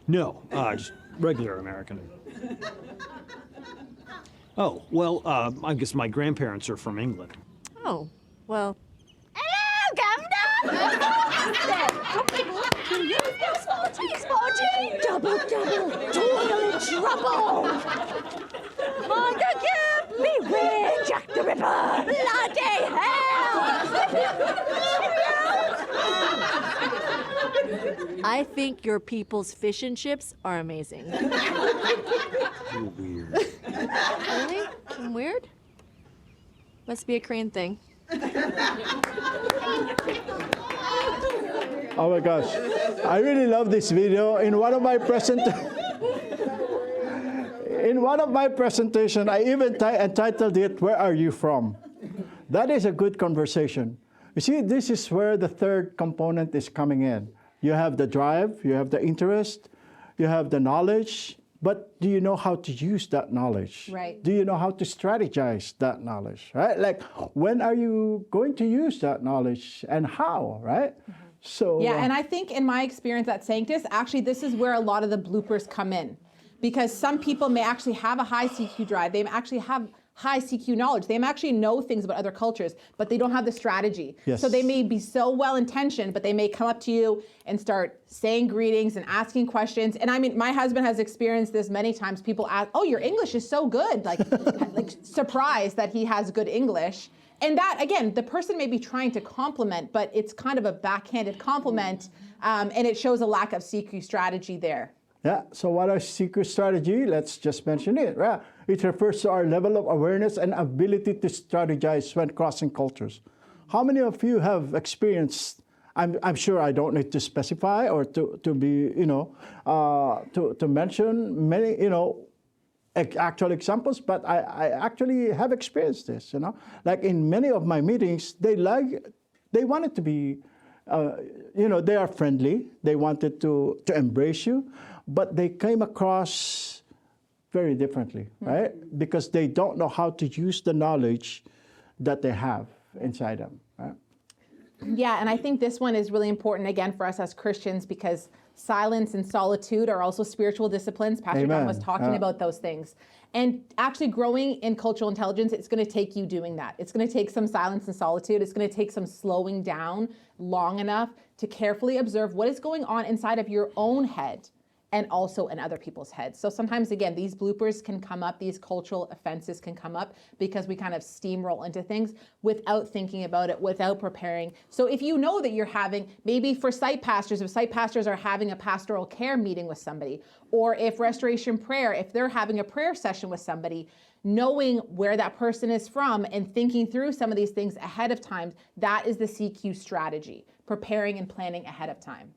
No, just regular American. Oh, well, I guess my grandparents are from England. Oh, well, Double, toil trouble. Beware Jack the Ripper. Bloody hell. I think your people's fish and chips are amazing. You're weird. Really? I'm weird? Must be a Korean thing. Oh my gosh, I really love this video. In one of my presentation, I even entitled it, "Where are you from?" That is a good conversation. You see, this is where the third component is coming in. You have the drive, you have the interest, you have the knowledge, but do you know how to use that knowledge? Right. Do you know how to strategize that knowledge, right? Like, when are you going to use that knowledge and how, right? So Yeah, and I think in my experience at Sanctus, actually this is where a lot of the bloopers come in. Because some people may actually have a high CQ drive, they actually have high CQ knowledge, they may actually know things about other cultures, but they don't have the strategy. Yes. So they may be so well-intentioned, but they may come up to you and start saying greetings and asking questions. And I mean, my husband has experienced this many times. People ask, "Oh, your English is so good," like surprised that he has good English. And that, again, the person may be trying to compliment, but it's kind of a backhanded compliment, and it shows a lack of CQ strategy there. Yeah, so what is secret strategy? Let's just mention it, right? It refers to our level of awareness and ability to strategize when crossing cultures. How many of you have experienced, I'm sure I don't need to specify or to be, to mention many, actual examples, but I actually have experienced this, Like in many of my meetings, they wanted to be, they are friendly, they wanted to embrace you, but they came across very differently, right? Because they don't know how to use the knowledge that they have inside them, right? Yeah, and I think this one is really important, again, for us as Christians, because silence and solitude are also spiritual disciplines. Pastor John was talking about those things. And actually growing in cultural intelligence, it's going to take you doing that. It's going to take some silence and solitude. It's going to take some slowing down long enough to carefully observe what is going on inside of your own head and also in other people's heads. So sometimes, again, these bloopers can come up, these cultural offenses can come up because we kind of steamroll into things without thinking about it, without preparing. So if you know that you're having, maybe for site pastors, if site pastors are having a pastoral care meeting with somebody, or if Restoration Prayer, if they're having a prayer session with somebody, knowing where that person is from and thinking through some of these things ahead of time, that is the CQ strategy, preparing and planning ahead of time.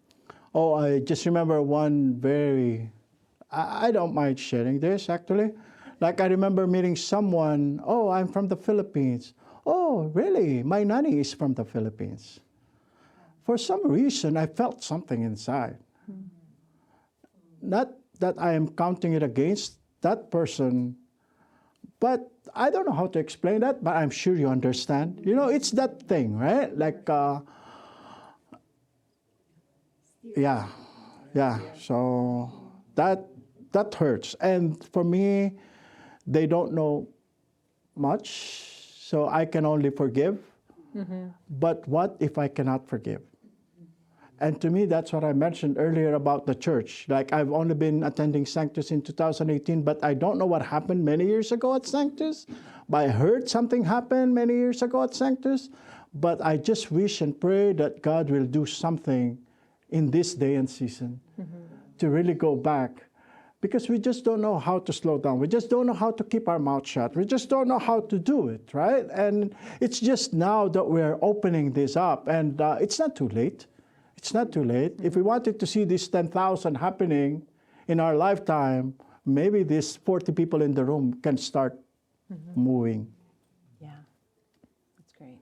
Oh, I just remember one I don't mind sharing this actually. Like I remember meeting someone, "Oh, I'm from the Philippines." "Oh, really? My nanny is from the Philippines." For some reason, I felt something inside. Not that I am counting it against that person, but I don't know how to explain that, but I'm sure you understand. It's that thing, right? Like, yeah. So that hurts. And for me, they don't know much, so I can only forgive. But what if I cannot forgive? And to me, that's what I mentioned earlier about the church. Like I've only been attending Sanctus in 2018, but I don't know what happened many years ago at Sanctus. But I heard something happen many years ago at Sanctus. But I just wish and pray that God will do something in this day and season to really go back. because we just don't know how to slow down. We just don't know how to keep our mouth shut. We just don't know how to do it, right? And it's just now that we're opening this up, and it's not too late. It's not too late. If we wanted to see this 10,000 happening in our lifetime, maybe these 40 people in the room can start moving. Yeah, that's great.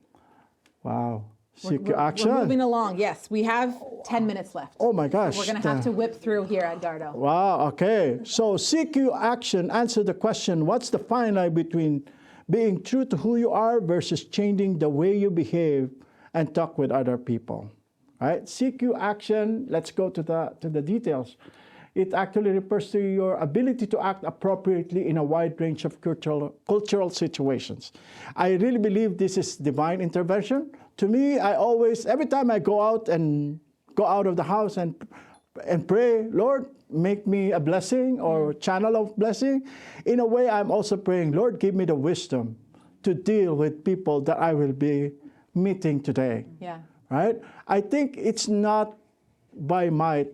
Wow. We're Action. moving along. Yes, we have 10 minutes left. Oh my gosh. We're going to have to whip through here, Edgardo. Wow, okay. So CQ action, answer the question, what's the fine line between being true to who you are versus changing the way you behave and talk with other people? Right? CQ action, let's go to the details. It actually refers to your ability to act appropriately in a wide range of cultural situations. I really believe this is divine intervention. To me, every time I go out of the house and pray, Lord, make me a blessing or channel of blessing. In a way, I'm also praying, Lord, give me the wisdom to deal with people that I will be meeting today. Yeah. Right? I think it's not by might,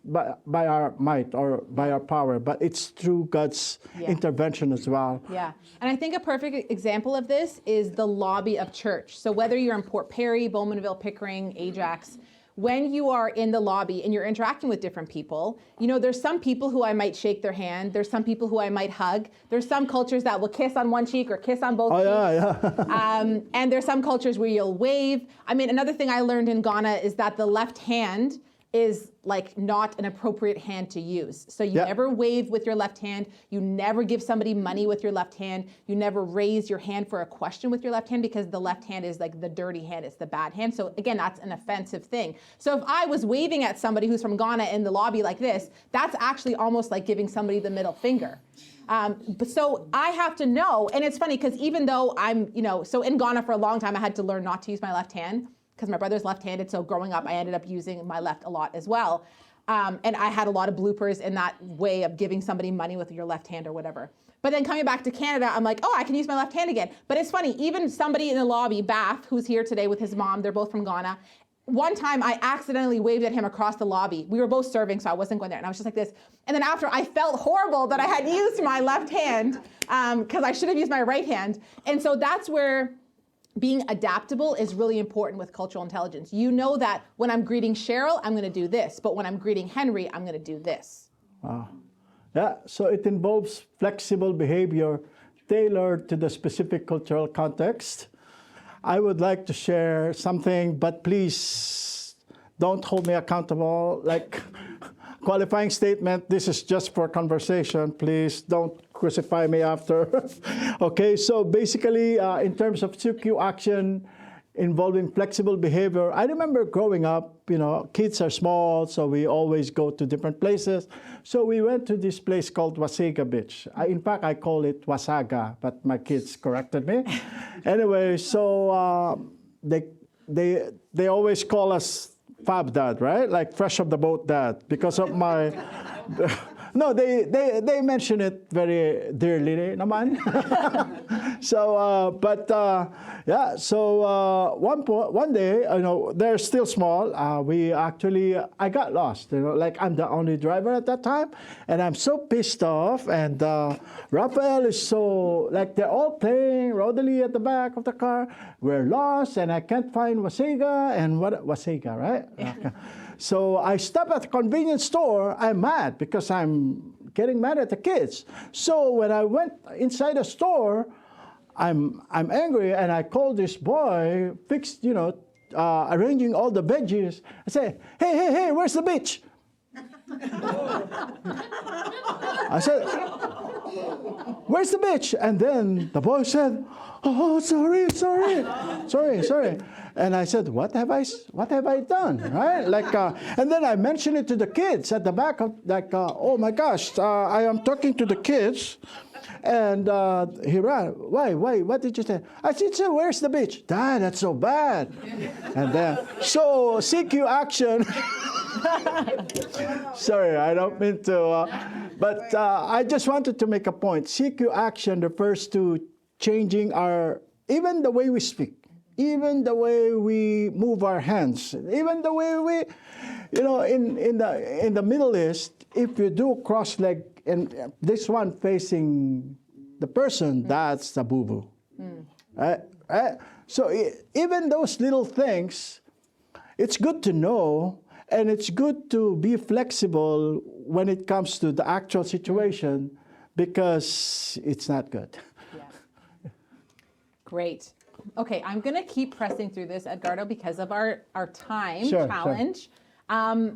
by our might or by our power, but it's through God's intervention as well. Yeah, and I think a perfect example of this is the lobby of church. So whether you're in Port Perry, Bowmanville, Pickering, Ajax, when you are in the lobby and you're interacting with different people, you know, there's some people who I might shake their hand. There's some people who I might hug. There's some cultures that will kiss on one cheek or kiss on both cheeks. Yeah. And there's some cultures where you'll wave. I mean, another thing I learned in Ghana is that the left hand is like not an appropriate hand to use. So you never wave with your left hand. You never give somebody money with your left hand. You never raise your hand for a question with your left hand because the left hand is like the dirty hand. It's the bad hand. So again, that's an offensive thing. So if I was waving at somebody who's from Ghana in the lobby like this, that's actually almost like giving somebody the middle finger. But so I have to know, and it's funny because even though I'm, you know, so in Ghana for a long time, I had to learn not to use my left hand, because my brother's left-handed, so growing up, I ended up using my left a lot as well. And I had a lot of bloopers in that way of giving somebody money with your left hand or whatever. But then coming back to Canada, I'm like, oh, I can use my left hand again. But it's funny, even somebody in the lobby, Bath, who's here today with his mom, they're both from Ghana. One time I accidentally waved at him across the lobby. We were both serving, so I wasn't going there. And I was just like this. And then after, I felt horrible that I had used my left hand because I should have used my right hand. And so that's where being adaptable is really important with cultural intelligence. You know that when I'm greeting Cheryl, I'm going to do this, but when I'm greeting Henry, I'm going to do this. Wow. Yeah, so it involves flexible behavior tailored to the specific cultural context. I would like to share something, but please don't hold me accountable. Like, qualifying statement, this is just for conversation. Please don't crucify me after. Okay, so basically, in terms of CQ action involving flexible behavior, I remember growing up, you know, kids are small, so we always go to different places. So we went to this place called Wasaga Beach. In fact, I call it Wasaga, but my kids corrected me. Anyway, so they always call us Fab Dad, right? Like fresh off the boat dad, because of my. No, they mention it very dearly naman. So, yeah. So one day, you know, they're still small. I got lost. You know, like I'm the only driver at that time, and I'm so pissed off. And Raphael is so like they're all playing Rodalie at the back of the car. We're lost, and I can't find Wasaga and Wasaga, right? Okay. So I stop at the convenience store. I'm mad because I'm getting mad at the kids. So when I went inside the store, I'm angry, and I called this boy, arranging all the veggies. I say, hey, where's the bitch? I said, where's the bitch? And then the boy said, oh, sorry. And I said, what have I done, right? Like, and then I mentioned it to the kids at the back of, like, oh my gosh, I am talking to the kids, and he ran. Why? What did you say? I said, so where's the bitch? Dad, that's so bad. And then, so CQ action. Sorry, I don't mean to, but I just wanted to make a point. CQ action refers to changing even the way we speak. even the way we move our hands, even the way we, in the Middle East, if you do cross leg and this one facing the person, that's the boo-boo. So even those little things, it's good to know, and it's good to be flexible when it comes to the actual situation, because it's not good. Yeah. Great. Okay, I'm going to keep pressing through this, Edgardo, because of our time challenge. Sure.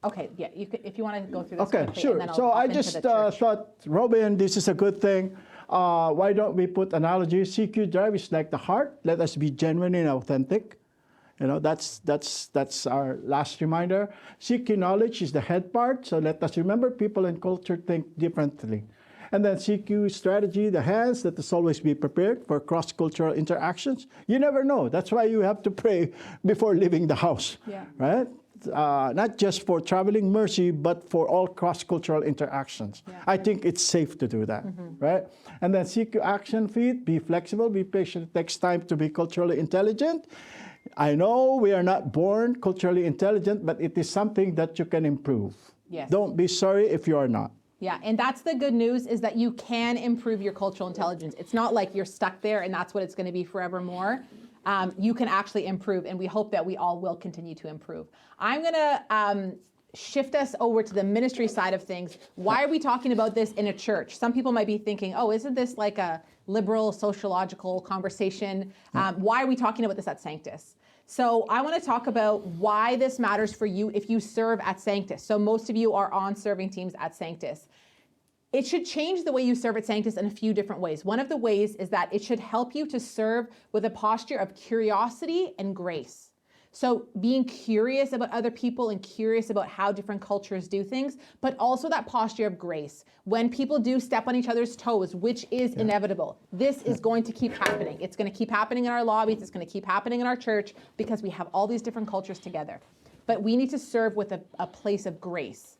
Okay, yeah, if you want to go through this quickly, sure. And then I'll so hop I into just the church. thought, Robin, this is a good thing. Why don't we put analogy? CQ drive is like the heart. Let us be genuine and authentic. That's our last reminder. CQ knowledge is the head part. So let us remember people and culture think differently. And then CQ strategy, the hands, let us always be prepared for cross-cultural interactions. You never know. That's why you have to pray before leaving the house, right? Not just for traveling mercy, but for all cross-cultural interactions. Yeah. I think it's safe to do that, right? And then CQ action feed, be flexible, be patient. It takes time to be culturally intelligent. I know we are not born culturally intelligent, but it is something that you can improve. Yes. Don't be sorry if you are not. Yeah, and that's the good news, is that you can improve your cultural intelligence. It's not like you're stuck there and that's what it's going to be forevermore. You can actually improve, and we hope that we all will continue to improve. I'm going to shift us over to the ministry side of things. Why are we talking about this in a church? Some people might be thinking, oh, isn't this like a liberal sociological conversation? Why are we talking about this at Sanctus? So I want to talk about why this matters for you if you serve at Sanctus. So most of you are on serving teams at Sanctus. It should change the way you serve at Sanctus in a few different ways. One of the ways is that it should help you to serve with a posture of curiosity and grace. So being curious about other people and curious about how different cultures do things, but also that posture of grace. When people do step on each other's toes, which is inevitable, this is going to keep happening. It's going to keep happening in our lobbies. It's going to keep happening in our church, because we have all these different cultures together. But we need to serve with a place of grace.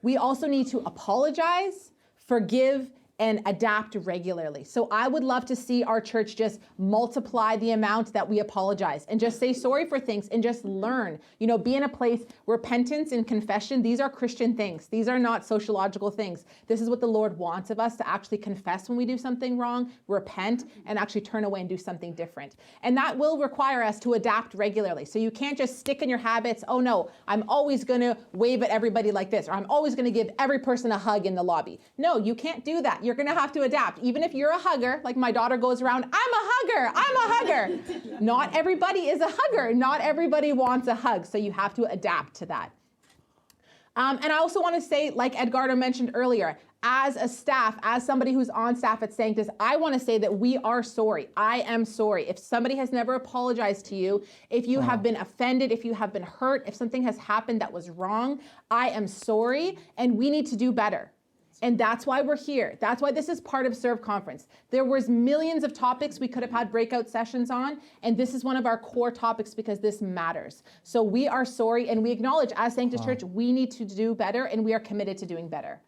We also need to apologize, forgive, and adapt regularly. So I would love to see our church just multiply the amount that we apologize and just say sorry for things and just learn. Be in a place, repentance and confession, these are Christian things. These are not sociological things. This is what the Lord wants of us, to actually confess when we do something wrong, repent, and actually turn away and do something different. And that will require us to adapt regularly. So you can't just stick in your habits. Oh no, I'm always gonna wave at everybody like this, or I'm always gonna give every person a hug in the lobby. No, you can't do that. You're going to have to adapt. Even if you're a hugger, like my daughter goes around, I'm a hugger. Not everybody is a hugger. Not everybody wants a hug. So you have to adapt to that. And I also want to say, like Edgardo mentioned earlier, as a staff, as somebody who's on staff at Sanctus, I want to say that we are sorry. I am sorry. If somebody has never apologized to you, if you have been offended, if you have been hurt, if something has happened that was wrong, I am sorry, and we need to do better. And that's why we're here. That's why this is part of Serve Conference. There was millions of topics we could have had breakout sessions on, and this is one of our core topics because this matters. So we are sorry, and we acknowledge as Sanctus Church, we need to do better, and we are committed to doing better.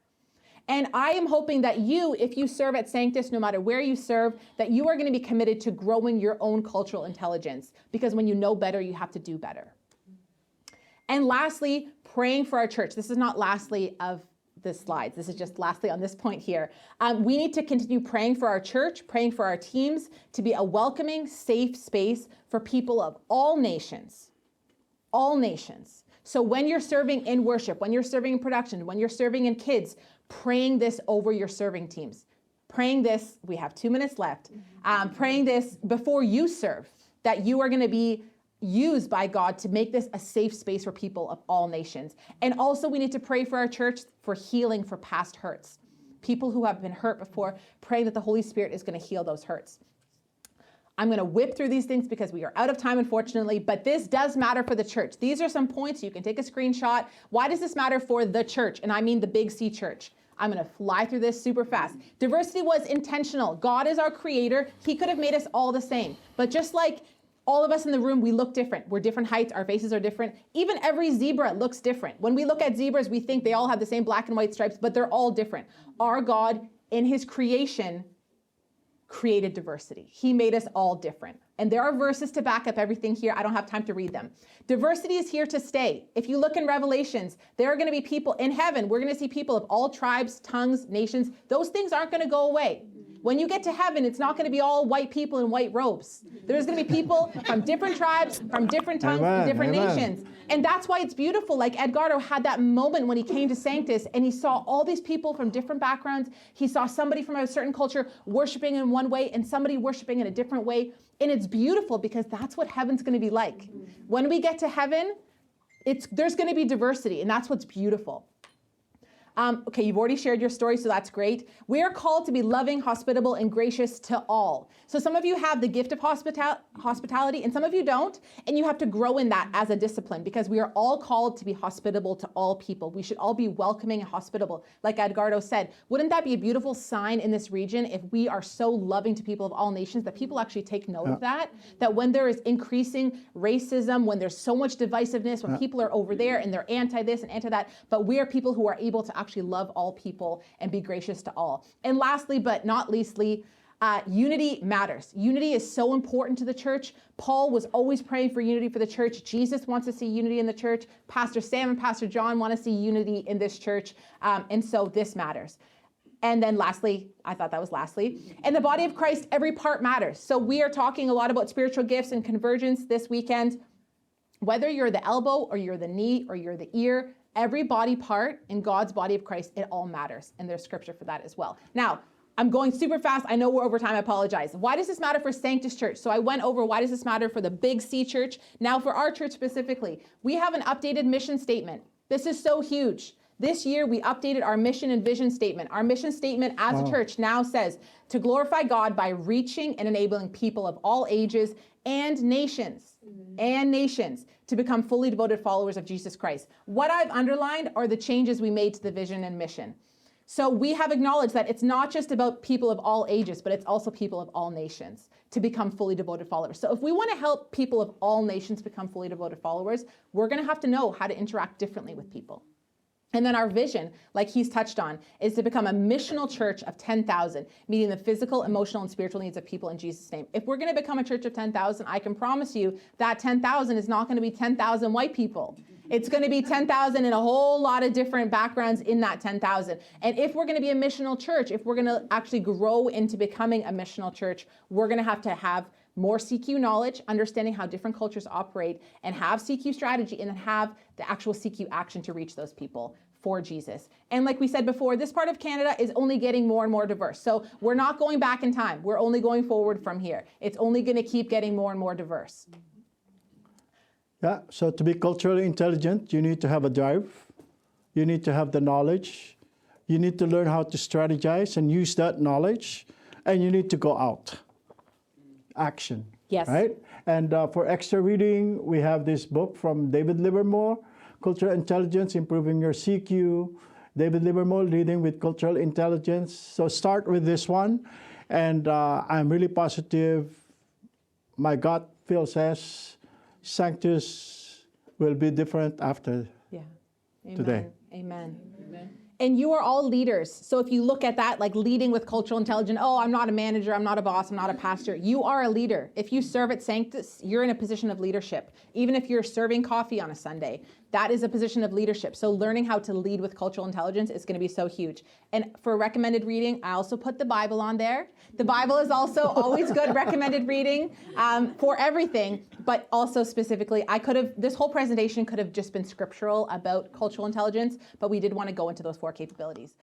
And I am hoping that you, if you serve at Sanctus, no matter where you serve, that you are going to be committed to growing your own cultural intelligence, because when you know better, you have to do better. And lastly, praying for our church. This is not lastly of the slides. This is just lastly on this point here. We need to continue praying for our church, praying for our teams to be a welcoming, safe space for people of all nations. All nations. So when you're serving in worship, when you're serving in production, when you're serving in kids, praying this over your serving teams. Praying this, we have 2 minutes left, praying this before you serve, that you are going to be used by God to make this a safe space for people of all nations. And also we need to pray for our church for healing for past hurts. People who have been hurt before, praying that the Holy Spirit is going to heal those hurts. I'm going to whip through these things because we are out of time, unfortunately, but this does matter for the church. These are some points. You can take a screenshot. Why does this matter for the church? And I mean the Big C church. I'm going to fly through this super fast. Diversity was intentional. God is our creator. He could have made us all the same. But just like all of us in the room, we look different. We're different heights. Our faces are different. Even every zebra looks different. When we look at zebras, we think they all have the same black and white stripes, but they're all different. Our God, in his creation, created diversity. He made us all different. And there are verses to back up everything here. I don't have time to read them. Diversity is here to stay. If you look in Revelations, there are going to be people in heaven. We're going to see people of all tribes, tongues, nations. Those things aren't going to go away. When you get to heaven, it's not going to be all white people in white robes. There's going to be people from different tribes, from different tongues, from different nations. And that's why it's beautiful. Like Edgardo had that moment when he came to Sanctus and he saw all these people from different backgrounds. He saw somebody from a certain culture worshiping in one way and somebody worshiping in a different way. And it's beautiful because that's what heaven's going to be like. When we get to heaven, there's going to be diversity, and that's what's beautiful. Okay, you've already shared your story, so that's great. We are called to be loving, hospitable, and gracious to all. So some of you have the gift of hospitality, and some of you don't, and you have to grow in that as a discipline because we are all called to be hospitable to all people. We should all be welcoming and hospitable. Like Edgardo said, wouldn't that be a beautiful sign in this region if we are so loving to people of all nations that people actually take note of that? That when there is increasing racism, when there's so much divisiveness, when people are over there and they're anti this and anti that, but we are people who are able to actually love all people and be gracious to all. And lastly, but not leastly, unity matters. Unity is so important to the church. Paul was always praying for unity for the church. Jesus wants to see unity in the church. Pastor Sam and Pastor John want to see unity in this church. And so this matters. And then lastly, I thought that was lastly, in the body of Christ, every part matters. So we are talking a lot about spiritual gifts and convergence this weekend. Whether you're the elbow or you're the knee or you're the ear, every body part in God's body of Christ, it all matters. And there's scripture for that as well. Now, I'm going super fast. I know we're over time. I apologize. Why does this matter for Sanctus Church? So I went over why does this matter for the Big C Church. Now for our church specifically, we have an updated mission statement. This is so huge. This year, we updated our mission and vision statement. Our mission statement as a church now says to glorify God by reaching and enabling people of all ages and nations to become fully devoted followers of Jesus Christ. What I've underlined are the changes we made to the vision and mission. So we have acknowledged that it's not just about people of all ages, but it's also people of all nations to become fully devoted followers. So if we want to help people of all nations become fully devoted followers, we're going to have to know how to interact differently with people. And then our vision, like he's touched on, is to become a missional church of 10,000, meeting the physical, emotional, and spiritual needs of people in Jesus' name. If we're going to become a church of 10,000, I can promise you that 10,000 is not going to be 10,000 white people. It's going to be 10,000 in a whole lot of different backgrounds in that 10,000. And if we're going to be a missional church, if we're going to actually grow into becoming a missional church, we're going to have more CQ knowledge, understanding how different cultures operate, and have CQ strategy, and then have the actual CQ action to reach those people for Jesus. And like we said before, this part of Canada is only getting more and more diverse. So we're not going back in time. We're only going forward from here. It's only going to keep getting more and more diverse. Yeah, so to be culturally intelligent, you need to have a drive. You need to have the knowledge. You need to learn how to strategize and use that knowledge. And you need to go out. Action. Yes. Right? And for extra reading, we have this book from David Livermore, Cultural Intelligence, Improving Your CQ. David Livermore, Leading with Cultural Intelligence. So start with this one. And I'm really positive. My gut feel says Sanctus will be different after today. Amen. And you are all leaders. So if you look at that, like leading with cultural intelligence, oh, I'm not a manager, I'm not a boss, I'm not a pastor. You are a leader. If you serve at Sanctus, you're in a position of leadership. Even if you're serving coffee on a Sunday, that is a position of leadership. So learning how to lead with cultural intelligence is going to be so huge. And for recommended reading, I also put the Bible on there. The Bible is also always good recommended reading for everything, but also specifically, this whole presentation could have just been scriptural about cultural intelligence, but we did want to go into those 4 capabilities.